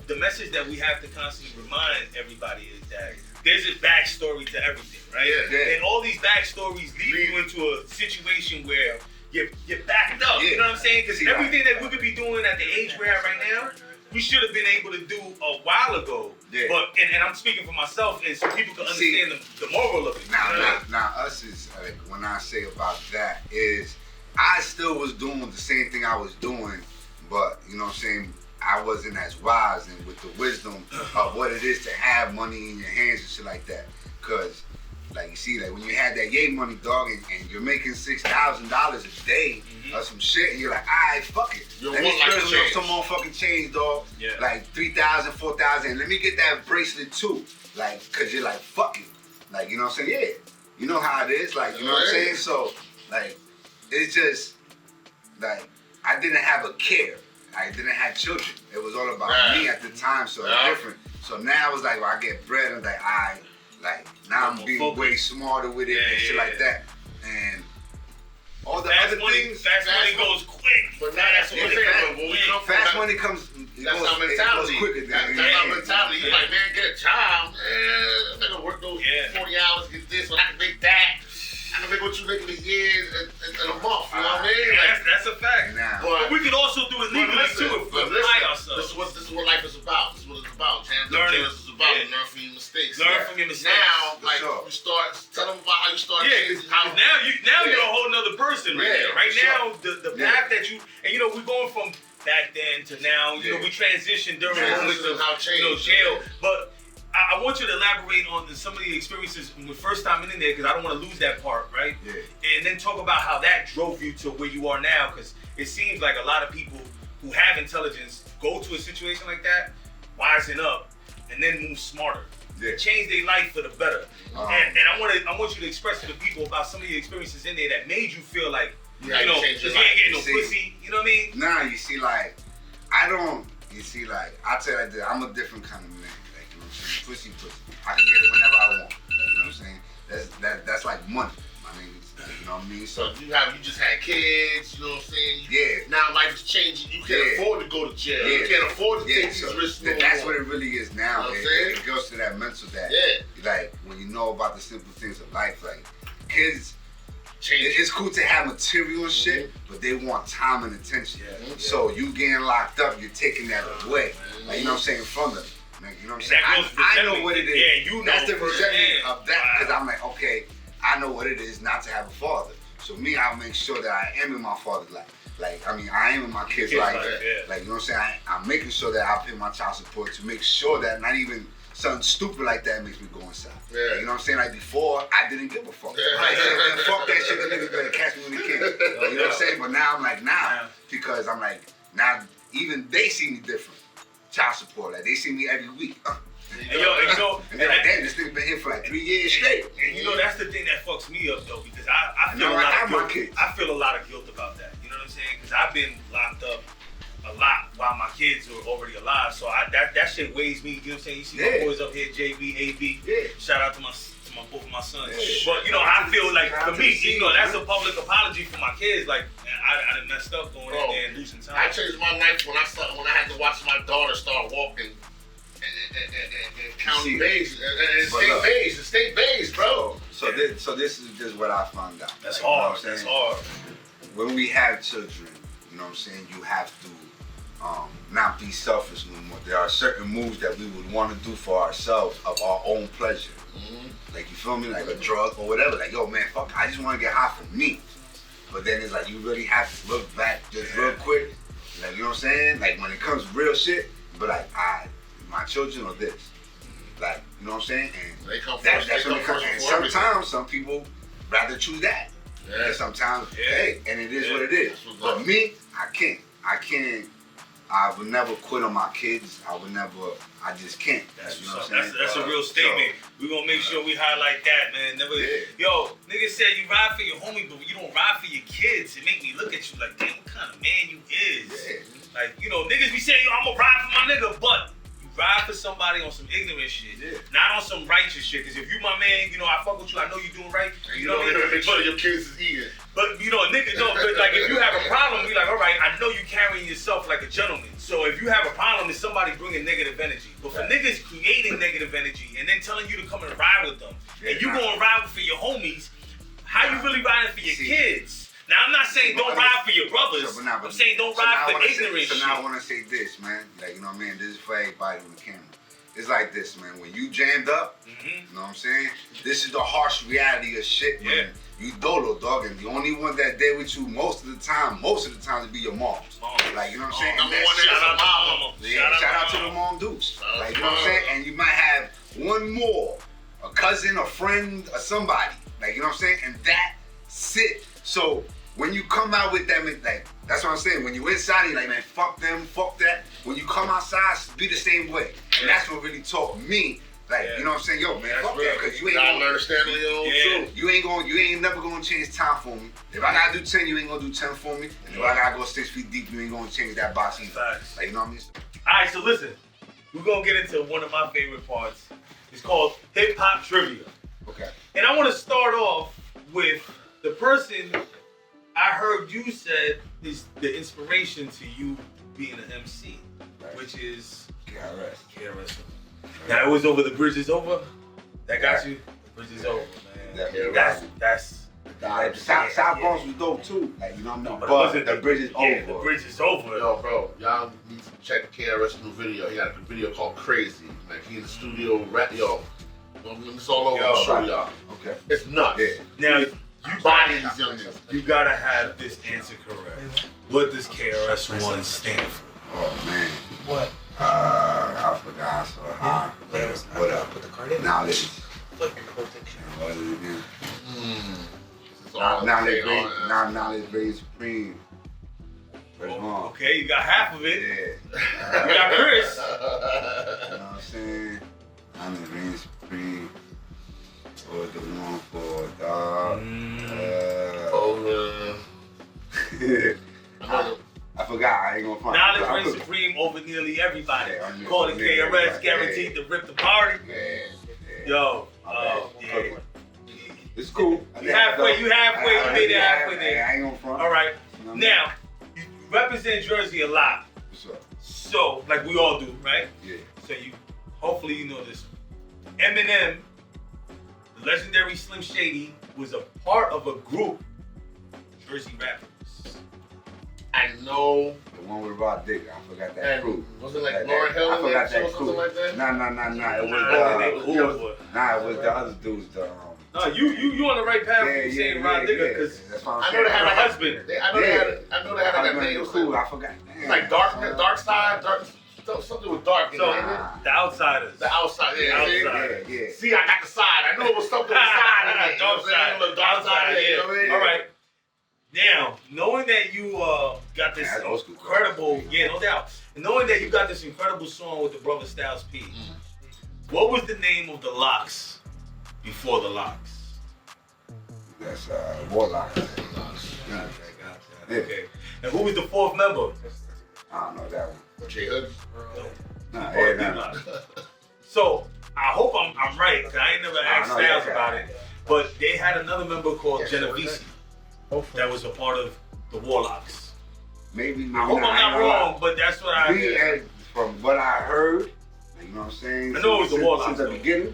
the message that we have to constantly remind everybody is that there's a backstory to everything, right? Yeah. And all these backstories lead you into a situation where you're backed up. You know what I'm saying? Because everything that we could be doing at the age we're at right now, we should have been able to do a while ago. Yeah. But and I'm speaking for myself, and so people can understand the moral of it. Now, us is like when I say about that is I still was doing the same thing I was doing, but you know what I'm saying, I wasn't as wise and with the wisdom of what it is to have money in your hands and shit like that. Cause like you see, like when you had that yay money, dog, and you're making $6,000 a day or some shit, and you're like, alright, fuck it. Let me spend some more fucking change, dog. Yeah. Like 3,000, 4,000. Let me get that bracelet too. Like, cause you're like, fuck it. Like, you know what I'm saying? Yeah. You know how it is. Like, you know what I'm saying? So, like, it's just like I didn't have a care. I didn't have children. It was all about me at the time, so it's different. So now it's like when I get bread, I'm like, now I'm being way smarter with it and shit like that. And all the other things, fast money goes quick. But now that's what I'm saying. Fast money comes. That's our mentality. That's our mentality. You like, man, get a job. I'm not gonna work those 40 hours, get this, when I can make that. I can make what you make in a year and a month. You know what I mean? Like, that's a fact. But we could also do it legally too if we apply ourselves. This is what life is about. This is what it's about. Learning. This is about. Learn from your mistakes. Learn from your mistakes. Now, like, you start, tell them about how you started. Now you're a whole nother person right now. Right now, the path that you, and you know, we're going from back then to now, you know, we transitioned during moments of jail. But I want you to elaborate on some of the experiences when first time in there, because I don't want to lose that part, right? Yeah. And then talk about how that drove you to where you are now, because it seems like a lot of people who have intelligence go to a situation like that, wising up, and then move smarter. Yeah. Change their life for the better. And I want you to express to the people about some of the experiences in there that made you feel like, you know, you ain't getting no pussy. You know what I mean? Nah, you see, like, I'll tell you like this, I'm a different kind of man. Pussy. I can get it whenever I want. You know what I'm saying? That's like money, my niggas. You know what I mean? So you just had kids. You know what I'm saying? Now life is changing. You can't afford to go to jail. You can't afford to take these risks. That's what it really is now. You know what I'm saying? It goes to that mental that like when you know about the simple things of life, like kids. It's cool to have material and shit, but they want time and attention. So you getting locked up, you're taking that away. Like, you know what I'm saying, from them. Like, you know what I'm saying? I know what it is. Yeah, you know. That's the resentment of that, because I'm like, okay, I know what it is not to have a father. So me, I'll make sure that I am in my father's life. Like, I mean, I am in my kids' life. Like, you know what I'm saying? I'm making sure that I pay my child support to make sure that not even something stupid like that makes me go inside. Like, you know what I'm saying? Like, before, I didn't give a fuck. I said, man, fuck that shit, the niggas better catch me when they can. You know what I'm saying? But now I'm like, because I'm like, now even they see me different. Child support, like they see me every week. And they're like, damn, this nigga been here for like 3 years straight. And you know, that's the thing that fucks me up though, because I feel a lot of guilt about that. You know what I'm saying? Because I've been locked up a lot while my kids were already alive. So that shit weighs me. You know what I'm saying? You see my boys up here, JB, AB. Shout out to both of my sons. But you know, I feel like for me, you know, that's a public apology for my kids. Like, man, I done messed up going in there and losing time. I changed my life when I had to watch my daughter start walking and county bays and state bays, bro. So So this is just what I found out. That's like, you know hard. what I'm That's saying? hard. When we have children, you know what I'm saying, you have to not be selfish no more. There are certain moves that we would want to do for ourselves of our own pleasure. Like, you feel me? Like a drug or whatever. Like, yo, man, fuck, I just want to get high for me. But then it's like, you really have to look back just real quick. Like, you know what I'm saying? Like, when it comes to real shit, but like, my children are this. Like, you know what I'm saying? And they come that's first. when it comes. And sometimes some people rather choose that. Yeah. And sometimes, hey, and it is what it is. But me, I can't. I would never quit on my kids. I just can't. That's you know what I'm saying? That's a real statement. We're gonna make sure we highlight that, man. Never, yo, niggas said you ride for your homie, but you don't ride for your kids. It make me look at you like, damn, what kind of man you is. Like, you know, niggas be saying, yo, I'm gonna ride for my nigga, but you ride for somebody on some ignorant shit, not on some righteous shit. Cause if you my man, you know, I fuck with you, I know you doing right. You know what I mean? Make sure your kids is eating. But you know, nigga, no, but like if you have a problem, be like, all right, I know you carrying yourself like a gentleman. So if you have a problem, it's somebody bringing negative energy. But for niggas creating negative energy and then telling you to come and ride with them, and you going ride for your homies, how you really riding for your kids? Now I'm not saying don't ride for your brothers. I'm saying don't ride for ignorant shit. So now I want to say this, man. Like, you know what I mean? This is for everybody on the camera. It's like this, man. When you jammed up, you know what I'm saying? This is the harsh reality of shit, man. You dolo, dog, and the only one that there with you most of the time to be your mom. Like, you know what I'm saying? Shout out to mama. Shout out to the mom dudes. Like, you know what I'm saying? And you might have one more, a cousin, a friend, or somebody. Like, you know what I'm saying? And that's it. So when you come out with them, like, that's what I'm saying. When you inside, you're like, man, fuck them, fuck that. When you come outside, be the same way. And that's what really taught me. Like, you know what I'm saying? Yo, man, fuck that, because you ain't gonna understand your truth. You ain't never gonna change time for me. If I gotta do 10, you ain't gonna do 10 for me. And if I gotta go 6 feet deep, you ain't gonna change that box either. Like, you know what I mean? Alright, so listen, we're gonna get into one of my favorite parts. It's called Hip Hop Trivia. Okay. And I wanna start off with the person I heard you said is the inspiration to you being an MC, which is KRS. Now it was over The Bridge Is Over. That got you? The Bridge Is Over, man. That's South Bronx was dope too. Like, you know what I mean? But But the Bridge Is Over. The Bridge Is Over. Yo, bro, y'all need to check KRS' new video. He got a video called Crazy. Like, he in the studio, yo. It's all over. I'll show y'all. Okay. It's nuts. Now, you gotta have this answer correct. What does KRS-One stand for? Oh man. What? I forgot. So what up? Put the card in. Knowledge. What is it again? Knowledge reigns supreme. Okay, you got half of it. Yeah. You got Chris. You know what I'm saying? Knowledge reigns supreme. Or the one for dog. I forgot. I ain't gonna find it. Knowledge reigns supreme over nearly everybody. Call it KRS, guaranteed to rip the party. Yo, yeah. It's cool. You halfway. You made it halfway there. I ain't gonna front. All right. Now, you represent Jersey a lot. So, like we all do, right? Yeah. So hopefully you know this. Eminem, the legendary Slim Shady, was a part of a group, Jersey rappers. I know. The one with Rod Dick, I forgot that crew. Was it like Lauren Hill? I forgot that or something like that? Nah. It was the other dudes. No, you on the right path when you saying Rod Digger, because I know they had her husband. I know they had like a name. Cool, I forgot. Like dark side, something with dark in it. The Outsiders. The outside, yeah. See, I got the side. I know it was something with the side. Dark side, yeah. All right. Now, knowing that you got this incredible, no doubt, knowing that you got this incredible song with the brother Styles P, what was the name of the Locks before the Locks? That's Warlock. Okay. And who was the fourth member? I don't know that one. J Hood. Nah. So I hope I'm right, because I ain't never asked Styles about it. But they had another member called Genovese that was a part of the Warlocks. Maybe I hope I'm not wrong, but that's what I heard. From what I heard, you know what I'm saying? I know it was the Warlocks. Since the beginning,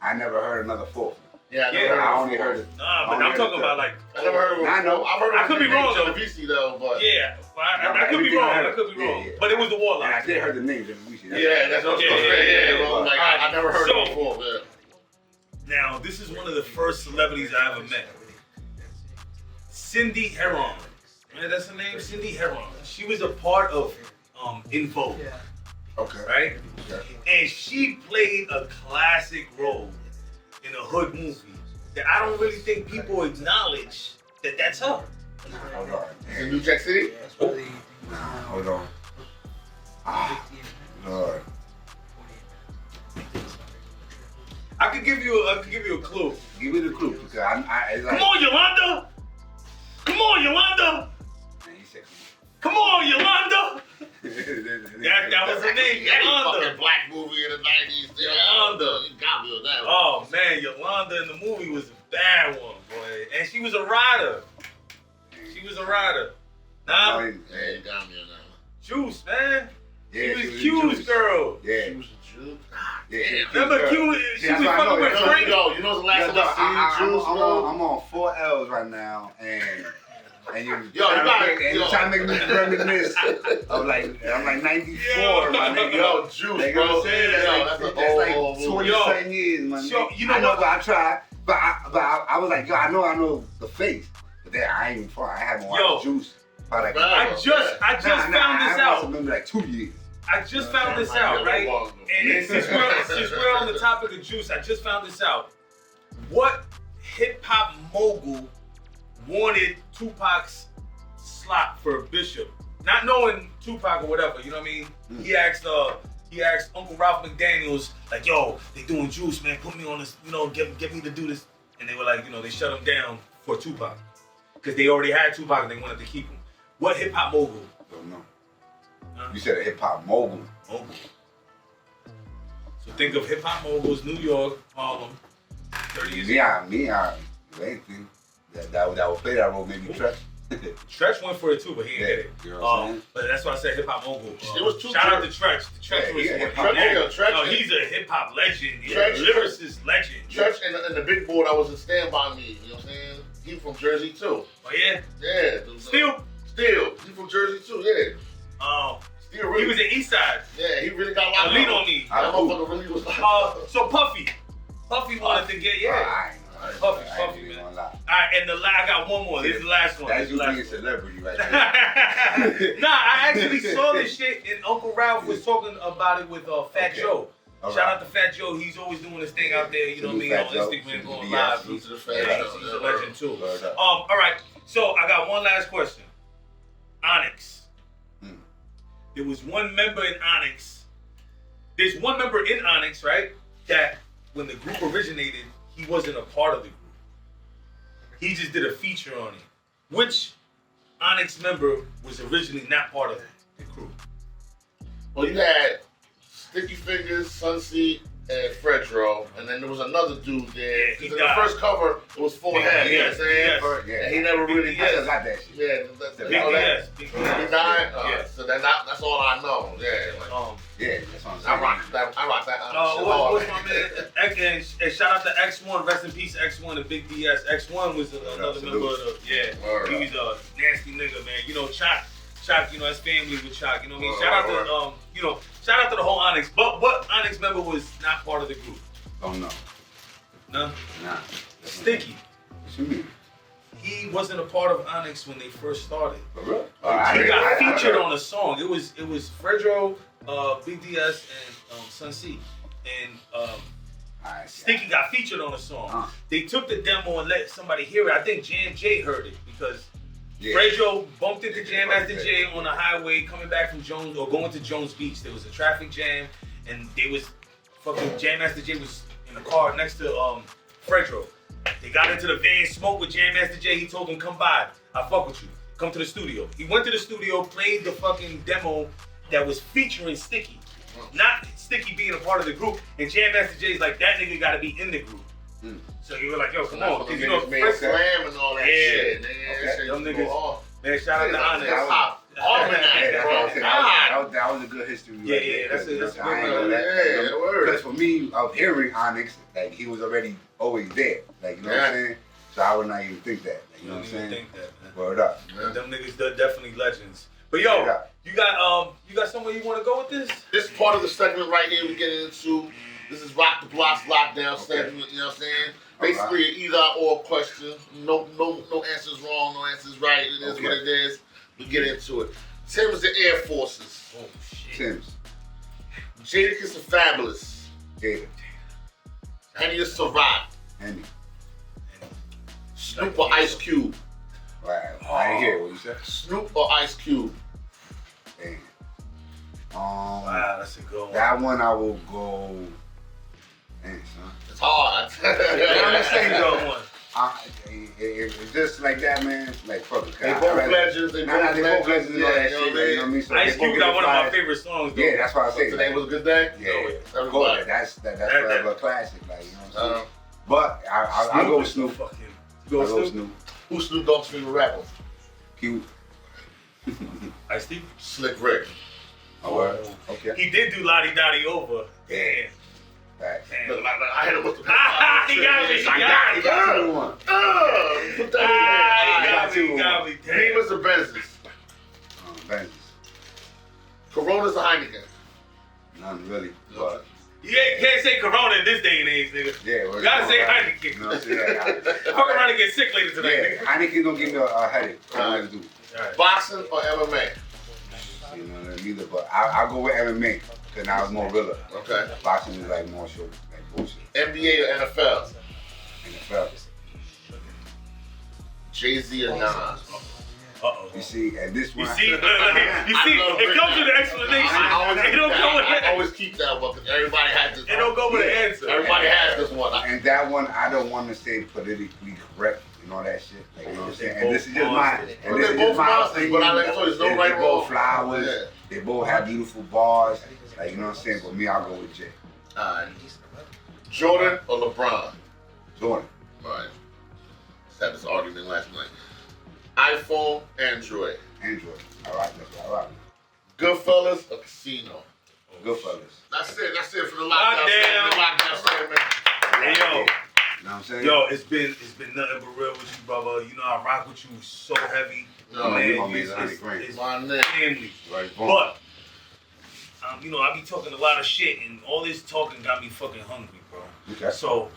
I never heard another fourth. Yeah, I only heard it. Nah, but I'm talking about like. I never heard of it. I know. I've heard of it. I could be wrong though. JammedUp though, but yeah, I could be wrong. I could be wrong. But it was the Warlock. And I did heard the name JammedUp. Yeah, that's what I was saying. Yeah, like I never heard of it before. Yeah. Now, this is one of the first celebrities I ever met. Cindy Herrera. Man, that's her name, Cindy Herrera. She was a part of In Vogue. Okay. Right? Okay. And she played a classic role in a hood movie that I don't really think people acknowledge that that's her. Hold on. In New Jack City? Hold on. Lord. I could give you a clue. Give me the clue because it's like, come on, Yolanda! Come on, Yolanda! Come on, Yolanda! that was her name, Yolanda. Fucking black movie in the 90s. Yolanda. You got me on that one. Oh man, Yolanda in the movie was a bad one, boy. And she was a rider. She was a rider. Nah. Yeah, you got me on that one. Juice, man. Yeah, she was Q's girl. Yeah. She was a Jew. Yeah, remember Q? She was fucking with Frank. Yo, you know the last time I seen Juice, I'm on 4 L's right now, and you trying to make me reminisce. I'm like 94, my nigga. Yo, Juice, like, bro. That's like 20-something years, man. You know I know, but I tried. But I was like, yo, I know the face, but then I ain't even far. I haven't watched Juice. Like, I just found this out. I remember like 2 years. I just found this out, right? And since we're on the topic of Juice, I just found this out. What hip hop mogul wanted Tupac's slot for Bishop? Not knowing Tupac or whatever, you know what I mean? He asked Uncle Ralph McDaniels, like, yo, they doing Juice, man, put me on this, you know, get me to do this. And they were like, you know, they shut him down for Tupac. Because they already had Tupac and they wanted to keep him. What hip hop mogul? Don't know. You said a hip hop mogul. Mogul. So think of hip hop moguls, New York, Harlem, 30 years ago. Anything that would play that role, maybe Tretch. Tretch went for it too, but he didn't get it. You know what I'm saying? But that's why I said hip hop mogul. It was two. Shout out to Tretch. Tretch was he's a hip hop legend. He's a lyricist legend. Tretch and the big boy that was in Stand By Me. You know what I'm saying? He from Jersey too. Oh yeah. Yeah. Still. He from Jersey too. Yeah. Oh. Really, he was in East Side. Yeah, he really got a lot of lead on me. That motherfucker really was like. So Puffy wanted to get Puffy, man. All right, and I got one more. This is the last one. That's you being a celebrity right there. Nah, I actually saw this shit, and Uncle Ralph was talking about it with Fat Joe. Shout out to Fat Joe. He's always doing his thing out there. You know what I mean? On Instagram, going live. He's a legend too. All right. So I got one last question. Onyx. There was one member in Onyx. There's one member in Onyx, right? That when the group originated, he wasn't a part of the group. He just did a feature on it. Which Onyx member was originally not part of the crew? Well, you had Sticky Fingers, Sunseed, and Fredro, and then there was another dude there. Because in the first cover, it was for him. You know what I'm saying? And he never really got that shit. Yeah, he died. So that's all I know. Yeah, that's what I'm saying. I rock that. What's my man? And shout out to X1. Rest in peace, X1 and Big DS. X1 was another member of the. Yeah, he was a nasty nigga, man. You know, Choc, you know, that's family with Choc. You know what I mean? Shout out to shout out to the whole Onyx. But what Onyx member was not part of the group? Oh no. No? Nah. Sticky. What you mean? He wasn't a part of Onyx when they first started. For real? He got featured on a song. It was Fredro, Big DS, and Sunseed. And Sticky got featured on a song. They took the demo and let somebody hear it. I think Jam J heard it because Fredro bumped into Jam Master J on the highway coming back from Jones or going to Jones Beach. There was a traffic jam and they was fucking Jam Master J was in the car next to Fredro. They got into the van, smoked with Jam Master J. He told him, come by. I fuck with you. Come to the studio. He went to the studio, played the fucking demo that was featuring Sticky. Not Sticky being a part of the group. And Jam Master J's like, that nigga gotta be in the group. So you were like, yo, come on. Cause you know, Slam and all that shit. Them niggas. Man, shout out to Onyx. Almanac, bro. That was a good history. Yeah, that's a good one. Because for me, of hearing Onyx, like he was already always there. Like, you know what I'm saying? So I would not even think that. Like, you know what I'm saying? Think that, man. Word up. Them niggas, they're definitely legends. But yo, you got somewhere you want to go with this? This part of the segment right here we get into. This is Rock the Block's lockdown segment. You know what I'm saying? Basically, an either/or question. No answers wrong, no answers right. It is what it is. We get into it. Tim's the Air Forces. Oh shit. Tim's. Jadakiss and Fabulous. Jada. Henny or Ciroc. Henny. Snoop or Ice Cube. Right. I didn't hear what you said. Snoop or Ice Cube. Damn. Wow, that's a good one. That one I will go. Man, son. It's hard. Let's say good one. It's just like that, man. Like, fuck it. They both legends. They both legends. Yeah, you know what I mean? So Ice Cube got one of my favorite songs, though. Yeah, that's why I say Today was a good day? Yeah. Of course, that's forever a classic. Like, you know what I'm saying? But I'll go with Snoop. Go with Snoop? Who's Snoop Dogg's favorite rapper? Cute. Ice-T? Slick Rick. Oh, okay. He did do Lottie Dottie over. Damn. Look, I hit him with the. He got me. He got me. Put that in there. He got me. Beamers or Benzes? Benzes. Coronas or Heineken? None really. But You can't say Corona in this day and age, nigga. Yeah, you gotta say Heineken. No, Fuck around and get sick later tonight, nigga. Heineken don't give me a headache. I do. Boxing or MMA? You know, neither. But I'll go with MMA because now it's more realer. Okay. Boxing is like more show, like bullshit. NBA or NFL? NFL. Jay-Z or Nas? Uh-oh. You see, and this one. You see, it comes with an explanation. I always keep that one because everybody has this. It don't go with an answer. Everybody has this one. And that one, I don't want to say politically correct and all that shit. Like, you know what I'm saying? And this is just my. And this is just my opinion. But I like so there's no right or wrong. They both flowers. Yeah. They both have beautiful bars. Like, you know what I'm saying? But me, I'll go with Jay. Alright. Jordan or LeBron? Jordan. Alright. Just had this argument last night. iPhone, Android. Android. Alright, that's alright. Goodfellas or Casino? Goodfellas. That's it for the lockdown segment. Hey, yo. You know what I'm saying? Yo, it's been nothing but real with you, brother. You know I rock with you so heavy. No, man, it's my name. Family. Right, but you know, I be talking a lot of shit, and all this talking got me fucking hungry, bro. Okay. So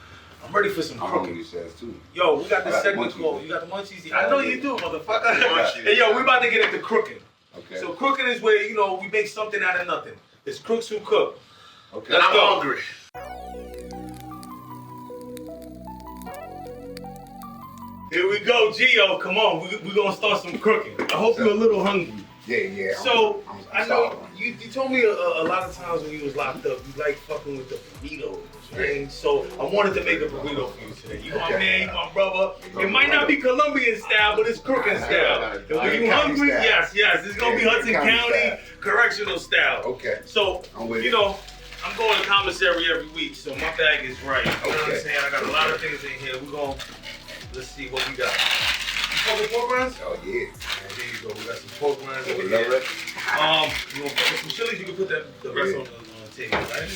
I'm ready for some cooking. You says too. Yo, we got this segment called. You got the munchies. I know you do, motherfucker. Hey, yo, we about to get into crooking. Okay. So cooking is where we make something out of nothing. It's crooks who cook. Okay. And I'm hungry. Here we go, Gio. Come on, we gonna start some cooking. I hope you're a little hungry. Yeah. So I know you told me a lot of times when you was locked up, you like fucking with the burritos, right? So I wanted to make a burrito for you today. You my man, you my brother. It might not be Colombian style, but it's crooking style. And when you hungry, yes, it's gonna be Hudson County correctional style. Okay. So you know, I'm going to commissary every week, so my bag is right. You know what I'm saying? I got a lot of things in here. Let's see what we got. You fuck with pork rinds? Oh yeah. There you go. We got some pork rinds over here. You want some chilies? You can put the rest on the table, right?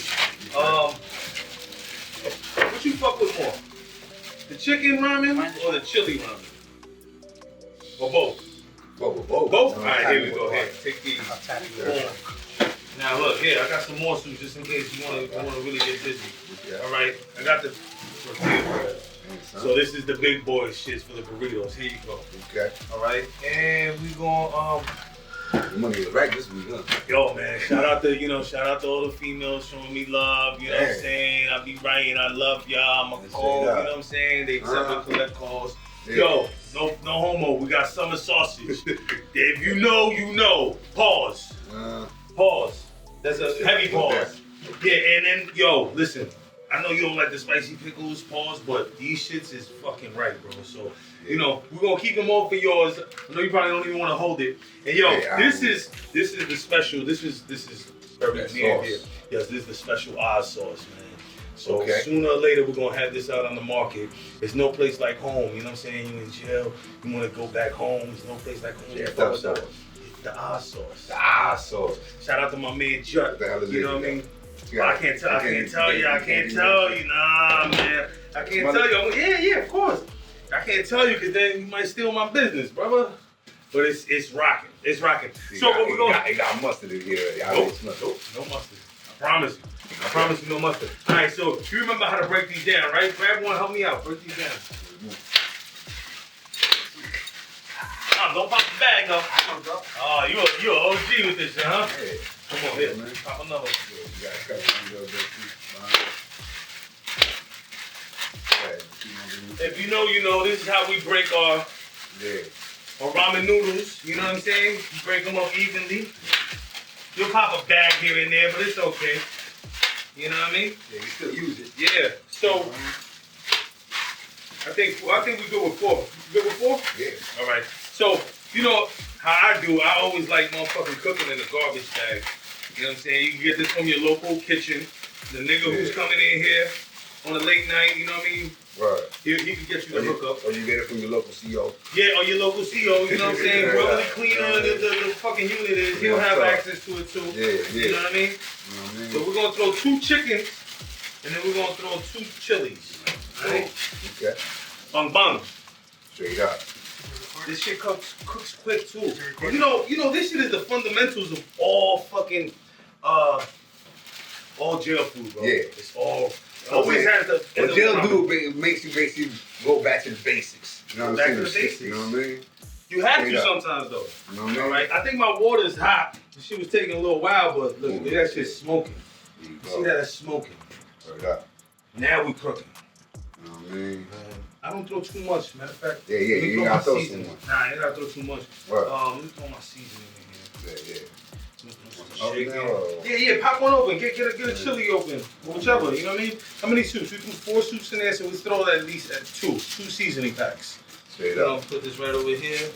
What you fuck with more? The chicken ramen or the chili ramen? Or both? Both. Both? All right, here we go. Here, take these. Now look, here I got some more soups just in case you want to really get busy. All right, I got the tortilla bread. So this is the big boy shits for the burritos. Here you go. Okay. All right, and we gonna the money is right this week, huh? Yo, man, shout out to all the females showing me love. You know what I'm saying? I be writing, I love y'all. I'm a call. You know what I'm saying? They accept and collect calls. Yeah. Yo, no homo. We got summer sausage. If you know, you know. Pause. Pause. That's a heavy pause. Yeah, and then yo, listen. I know you don't like the spicy pickles, pause, but these shits is fucking right, bro. So, you know, we're gonna keep them all for yours. I know you probably don't even want to hold it. And yo, this is the special. This is very near here. Yes, this is the special Oz sauce, man. So sooner or later we're gonna have this out on the market. There's no place like home. You know what I'm saying? You in jail, you want to go back home. There's no place like home. Yeah, tough stuff. The odd sauce. The odd sauce. Shout out to my man Jut. What the hell is you it? know what I mean? Yeah. I can't tell you. Nah, man. I can't tell you. Yeah, of course. I can't tell you because then you might steal my business, brother. But it's rocking. It's rocking. So what we going? It got mustard in here. Nope, no mustard. I promise you. I promise you, no mustard. All right, so you remember how to break these down, right? Grab one, help me out. Break these down. Don't pop the bag though. Oh, you an OG with this shit, huh? Yeah. Come on, here. Pop another. You gotta cut it a little bit too. If you know, you know. This is how we break our ramen noodles. You know what I'm saying? You break them up evenly. You'll pop a bag here and there, but it's okay. You know what I mean? Yeah, you still use it. Yeah. So I think we go with 4. You good with 4? Yeah. All right. So you know how I do. I always like motherfucking cooking in a garbage bag. You know what I'm saying? You can get this from your local kitchen. The nigga who's coming in here on a late night, you know what I mean? Right. He can get you the hookup. Or you get it from your local CO. Yeah, or your local CO, you know what I'm saying? Whoever the cleaner the fucking unit is, he'll have access to it too. Yeah. You know what I mean? So we're gonna throw 2 chickens and then we're gonna throw 2 chilies. Alright? Okay. Bang. Straight up. This shit cooks quick too. You know, this shit is the fundamentals of all fucking all jail food, bro. Yeah. It's always has the. What jail do, it makes you basically go back to the basics. You know what I'm saying? Back to the basics. You know what I mean? You have Straight to up. sometimes though. You know what I mean? All right. I think my water's hot. She was taking a little while, but look, that shit's smoking. See that it's smoking. Straight up. Now we cooking. You know what I mean? I don't throw too much. Matter of fact. Yeah, you gotta throw too much. Nah, you gotta throw too much. Right. Let me throw my seasoning in here. Yeah. Shake it. Yeah, pop one open. Get a chili open. Whichever, you know what I mean? How many soups? We do 4 soups in there, so we throw that at least at 2 seasoning packs. Straight up. up. Put this right over here.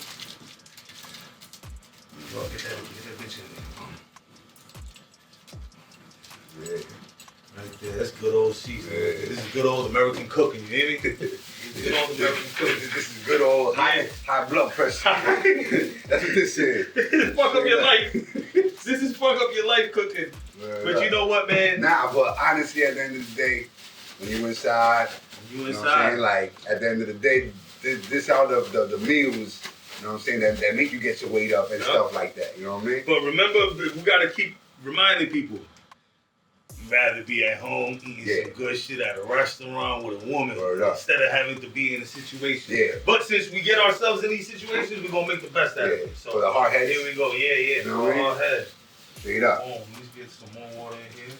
Oh, get that bitch in there. Yeah. Right there. That's good old seasoning. Yeah. This is good old American cooking, you hear me? Good old American cooking. This is good old high blood pressure. That's what this is. This is fuck up your life. This is fuck up your life cooking. But you know what, man? Nah, but honestly, at the end of the day, when you inside, you know what I'm saying? Like, at the end of the day, this out of the meals, you know what I'm saying, that make you get your weight up and stuff like that, you know what I mean? But remember, we gotta keep reminding people, you'd rather be at home eating some good shit at a restaurant with a woman instead of having to be in a situation. Yeah. But since we get ourselves in these situations, we're gonna make the best out of it. So for the hard heads. Here we go. Yeah. You know For what I the mean? hard heads. Straight up. Let's get some more water in here.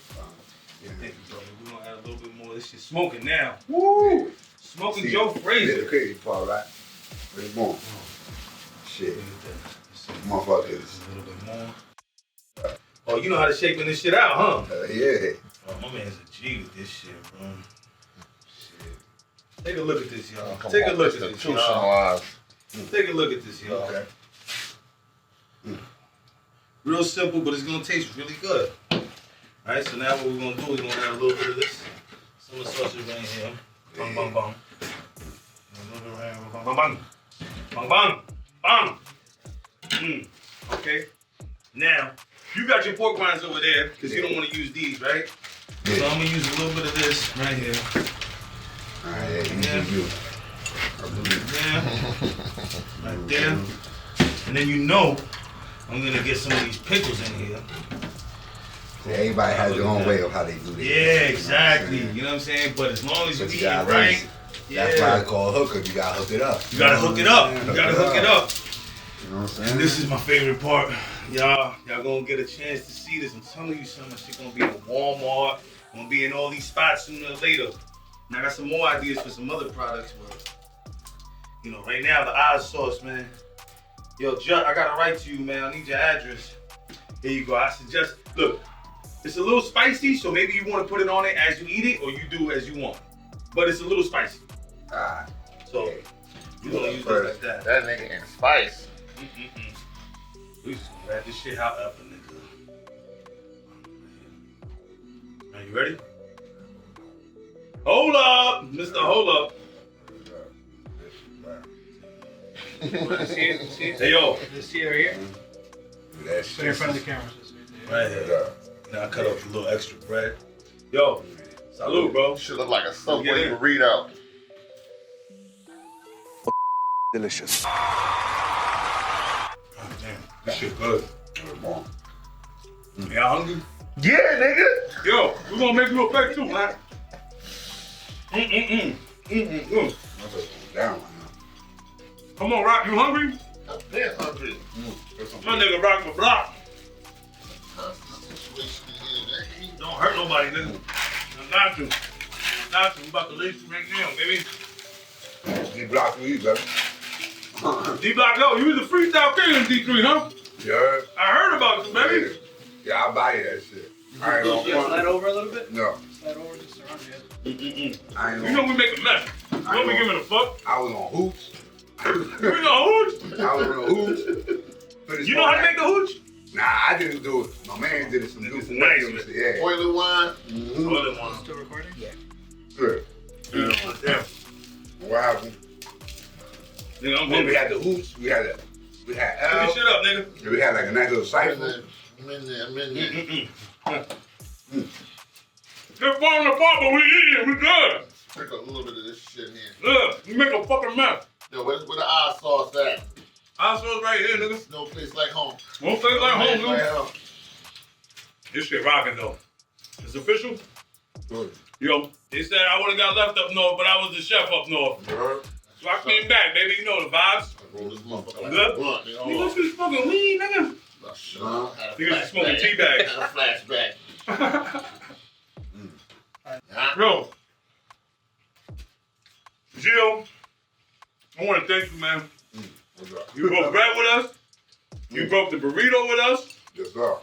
Thank you, brother. We're gonna add a little bit more. This shit's smoking now. Woo! Smoking See, Joe Frazier. That's the crazy part, right? Where's more? Shit. Motherfuckers. A little bit more. Oh, you know how to shaping this shit out, huh? Yeah. Oh, my man's a G with this shit, bro. Shit. Take a look at this, y'all. Take a look at this, y'all. Take a look at this, y'all. Okay. Real simple, but it's gonna taste really good. Alright, so now what we're gonna do is we're gonna add a little bit of this. Some of the sausage right here. Bang, bang, bang. A little bit right here. Bang, bang, bang. Bang, bang, bang. Okay. Now, you got your pork rinds over there, because you don't want to use these, right? Yeah. So I'm gonna use a little bit of this right here. Alright, Right there. And then you know I'm gonna get some of these pickles in here. Yeah, everybody has their own way of how they do this. Yeah, exactly. You know what I'm saying? But as long as you eat it right, that's why I call hooker. You gotta hook it up. You gotta hook it up. You gotta hook it up. You know what I'm saying? And this is my favorite part. Y'all gonna get a chance to see this. I'm telling you, some of my shit gonna be in Walmart. Gonna be in all these spots sooner or later. And I got some more ideas for some other products, but you know, right now the odd sauce, man. Yo, Jut, I gotta write to you, man. I need your address. Here you go. I suggest, look, it's a little spicy, so maybe you want to put it on it as you eat it, or you do as you want. But it's a little spicy. So you're gonna use this like that. That nigga in spice. We just gonna wrap this shit out up, nigga. Are you ready? Hold up, Mr. Hold up. Hey yo, this here. that Stay in shit. front of the camera. Right here. Now I cut off a little extra bread. Yo, salute, bro. Should look like a Get Subway in. burrito. Delicious. Oh, damn, this shit good. Y'all hungry? Yeah, nigga. Yo, we gonna make you a plate too, man. Down. Come on, Rock, you hungry? I'm damn hungry. My nigga Rock the Block. Don't hurt nobody, nigga. I got you. Got you. I'm about to leave you right now, baby. D-Block for you, baby. D-Block, yo, you was the freestyle king in D3, huh? Yeah. I heard about you, baby. Yeah, I'll buy you that shit. I ain't gonna Slide over a little bit? No. Slide over just around the edge. I ain't You know we make a mess. You don't be giving a fuck. I was on hoops. You on hooch? I was on hoops. You know how to make the hooch? Nah, I didn't do it. My man did it some good nice, yeah. Oily wine. Oily wine. Still recording? Yeah. Good. Damn. What happened? Nigga, I'm Then we hungry. had the hoops. We had L. Put your shit up, nigga. And we had like a nice little cipher. I'm in there. They're falling apart, but we eating. We good. Take a little bit of this shit in here. Look, we make a fucking mess. Yo, where the eye sauce at? Our sauce right here, nigga. No place like home. Won't say like home, Like nigga. home. This shit rocking though. It's official. Good. Yo, they said I would have got left up north, but I was the chef up north. So I came back, baby. You know the vibes. Roll this motherfucker like Good? a blunt. You Nigga, know? you smoking weed, nigga? Niggas smoking tea bags. Had a flashback. Yo, Jill, I want to thank you, man. You broke bread with us. You broke the burrito with us. Yes, sir.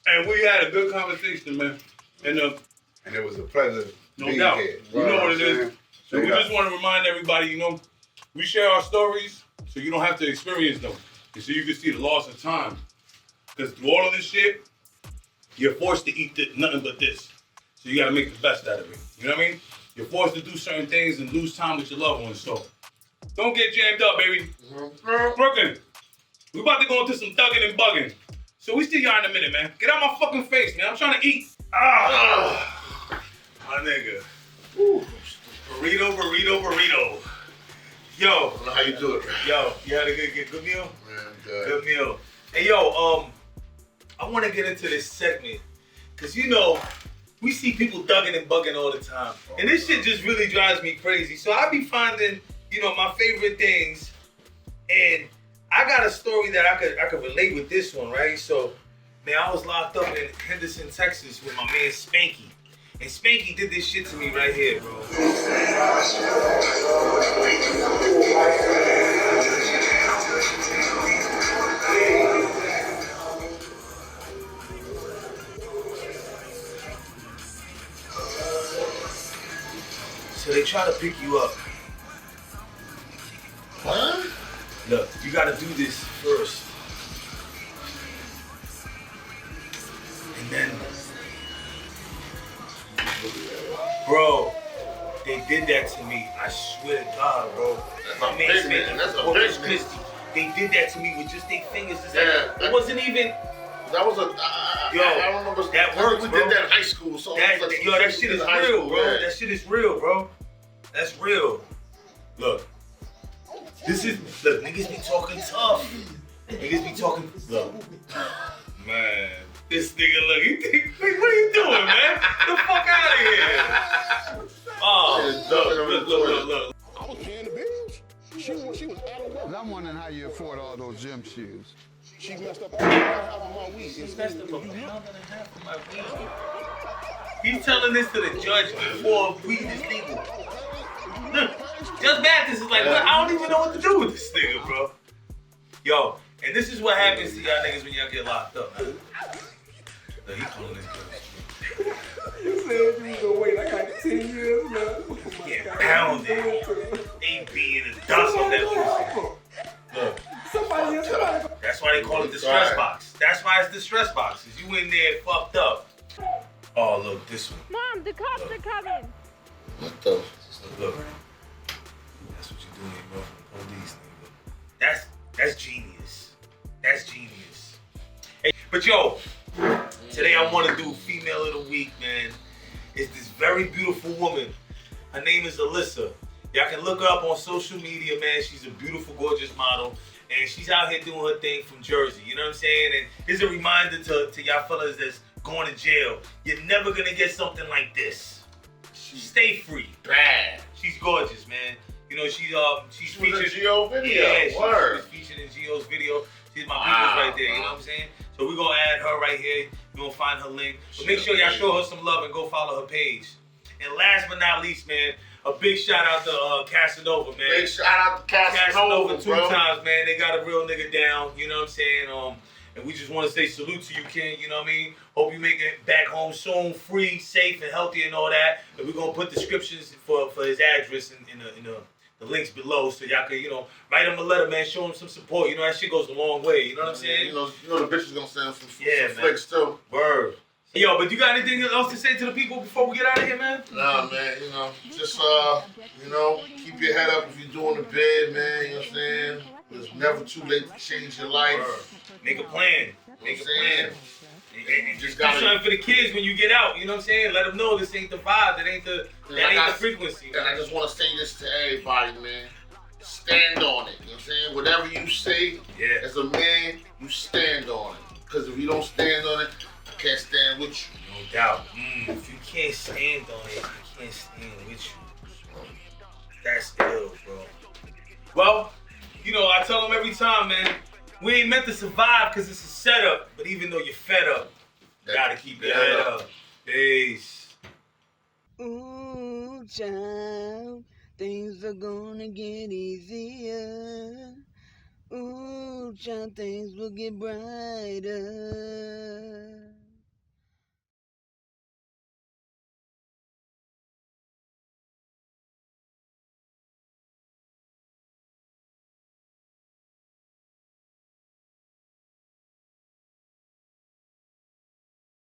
And we had a good conversation, man. And it was a pleasure. No being doubt. here. You know what it is. So we Yeah. just want to remind everybody, you know, we share our stories so you don't have to experience them. And so you can see the loss of time. Because through all of this shit, you're forced to eat nothing but this. So you got to make the best out of it. You know what I mean? You're forced to do certain things and lose time with your loved ones. So don't get jammed up, baby. Brooklyn, we about to go into some thugging and bugging. So we see y'all in a minute, man. Get out my fucking face, man. I'm trying to eat. My nigga. Burrito. Yo. I don't know how you do it. Yo, you had a good meal? Man, good. Good meal. Hey, yo, I want to get into this segment. Because, you know, we see people thugging and bugging all the time. And this shit just really drives me crazy. So I be finding, you know, my favorite things. And I got a story that I could relate with this one, right? So, man, I was locked up in Henderson, Texas with my man Spanky. And Spanky did this shit to me right here, bro. So they try to pick you up. What? Look, you gotta do this first. And then, bro, they did that to me. I swear to God, bro. That's a big man. That's a big man. They did that to me with just their fingers. It's Yeah, like, it wasn't even. That was a. Yo, I don't remember. that works, We bro. did that in high school. So That shit is real, bro. Yeah. That shit is real, bro. That's real. Look, niggas be talking tough. Niggas be talking. Look, man, this nigga, look, he think, what are you doing, man? The fuck out of here. Oh, look. I was paying the bills. She was out of work. I'm wondering how you afford all those gym shoes. She messed up half of my weed. She messed up a pound and a half of my weed. He's telling this to the judge before weed is legal. Judge Mathis is like, look, I don't even know what to do with this nigga, bro. Yo, and this is what happens to y'all niggas when y'all get locked up, man. Look, he calling this judge. You said you was gonna wait like 10 years, man. Getting pounded. They being the dust on that pussy. Look. Somebody. That's why they call it the stress box. That's why it's the stress box. Cause you in there fucked up. Oh, look, this one. Mom, the cops are coming. What the? Look. That's what you're doing, bro, for the police, nigga. That's genius. That's genius. But yo, today I want to do Female of the Week, man. It's this very beautiful woman. Her name is Alyssa. Y'all can look her up on social media, man. She's a beautiful, gorgeous model. And she's out here doing her thing from Jersey. You know what I'm saying? And here's a reminder to y'all fellas that's going to jail. You're never going to get something like this. Stay free. Bad. She's gorgeous, man. You know, she's featured in Gio's video. Yeah, Word. she's featured in Gio's video. She's my people's right there, you know what I'm saying? So we're going to add her right here. We're going to find her link. But make sure y'all show her some love and go follow her page. And last but not least, man, a big shout out to Casanova, man. Big shout out to Casanova, two times, man. They got a real nigga down, you know what I'm saying? And we just want to say salute to you, Ken, you know what I mean? Hope you make it back home soon, free, safe, and healthy and all that. And we're going to put descriptions for his address in the links below so y'all can, you know, write him a letter, man. Show him some support. You know, that shit goes a long way. You know what I'm saying? You know the bitch is going to send him some flicks, too. Word. Yo, but you got anything else to say to the people before we get out of here, man? Nah, man, you know, just, you know, keep your head up if you're doing the bid, man, you know what I'm saying? It's never too late to change your life. Word. Make a plan. Make a plan. And just do something for the kids when you get out, you know what I'm saying? Let them know this ain't the vibe, that ain't the frequency. And I just want to say this to everybody, man. Stand on it, you know what I'm saying? Whatever you say, as a man, you stand on it. Because if you don't stand on it, I can't stand with you. No doubt. If you can't stand on it, I can't stand with you. That's ill, bro. Well, you know, I tell them every time, man, we ain't meant to survive because it's a setup, but even though you're fed up, you gotta keep your head up. Peace. Ooh, child, things are gonna get easier. Ooh, child, things will get brighter.